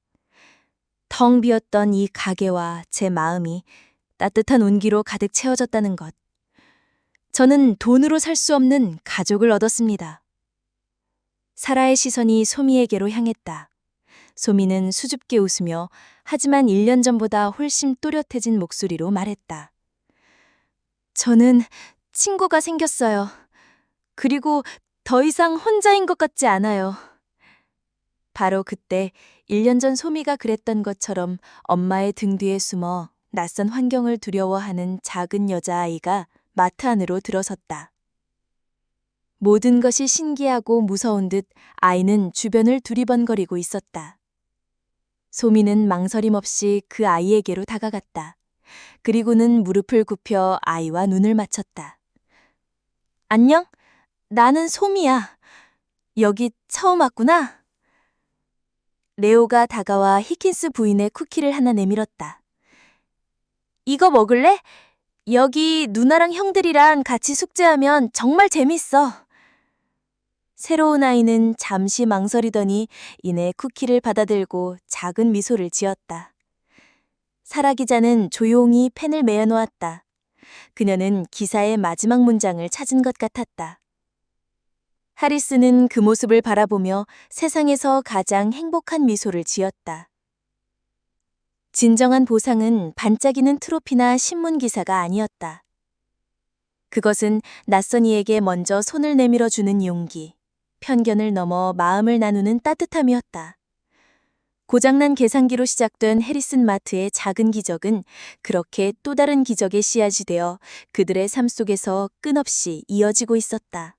텅 비었던 이 가게와 제 마음이 따뜻한 온기로 가득 채워졌다는 것. 저는 돈으로 살 수 없는 가족을 얻었습니다. 사라의 시선이 소미에게로 향했다. 소미는 수줍게 웃으며 하지만 1년 전보다 훨씬 또렷해진 목소리로 말했다. 저는 친구가 생겼어요. 그리고 더 이상 혼자인 것 같지 않아요. 바로 그때 1년 전 소미가 그랬던 것처럼 엄마의 등 뒤에 숨어 낯선 환경을 두려워하는 작은 여자아이가 마트 안으로 들어섰다. 모든 것이 신기하고 무서운 듯 아이는 주변을 두리번거리고 있었다. 소미는 망설임 없이 그 아이에게로 다가갔다. 그리고는 무릎을 굽혀 아이와 눈을 맞췄다. 안녕? 나는 소미야. 여기 처음 왔구나. 레오가 다가와 히킨스 부인의 쿠키를 하나 내밀었다. 이거 먹을래? 여기 누나랑 형들이랑 같이 숙제하면 정말 재밌어. 새로운 아이는 잠시 망설이더니 이내 쿠키를 받아들고 작은 미소를 지었다. 사라 기자는 조용히 펜을 메어 놓았다. 그녀는 기사의 마지막 문장을 찾은 것 같았다. 하리스는 그 모습을 바라보며 세상에서 가장 행복한 미소를 지었다. 진정한 보상은 반짝이는 트로피나 신문 기사가 아니었다. 그것은 낯선 이에게 먼저 손을 내밀어 주는 용기, 편견을 넘어 마음을 나누는 따뜻함이었다. 고장난 계산기로 시작된 해리슨 마트의 작은 기적은 그렇게 또 다른 기적의 씨앗이 되어 그들의 삶 속에서 끝없이 이어지고 있었다.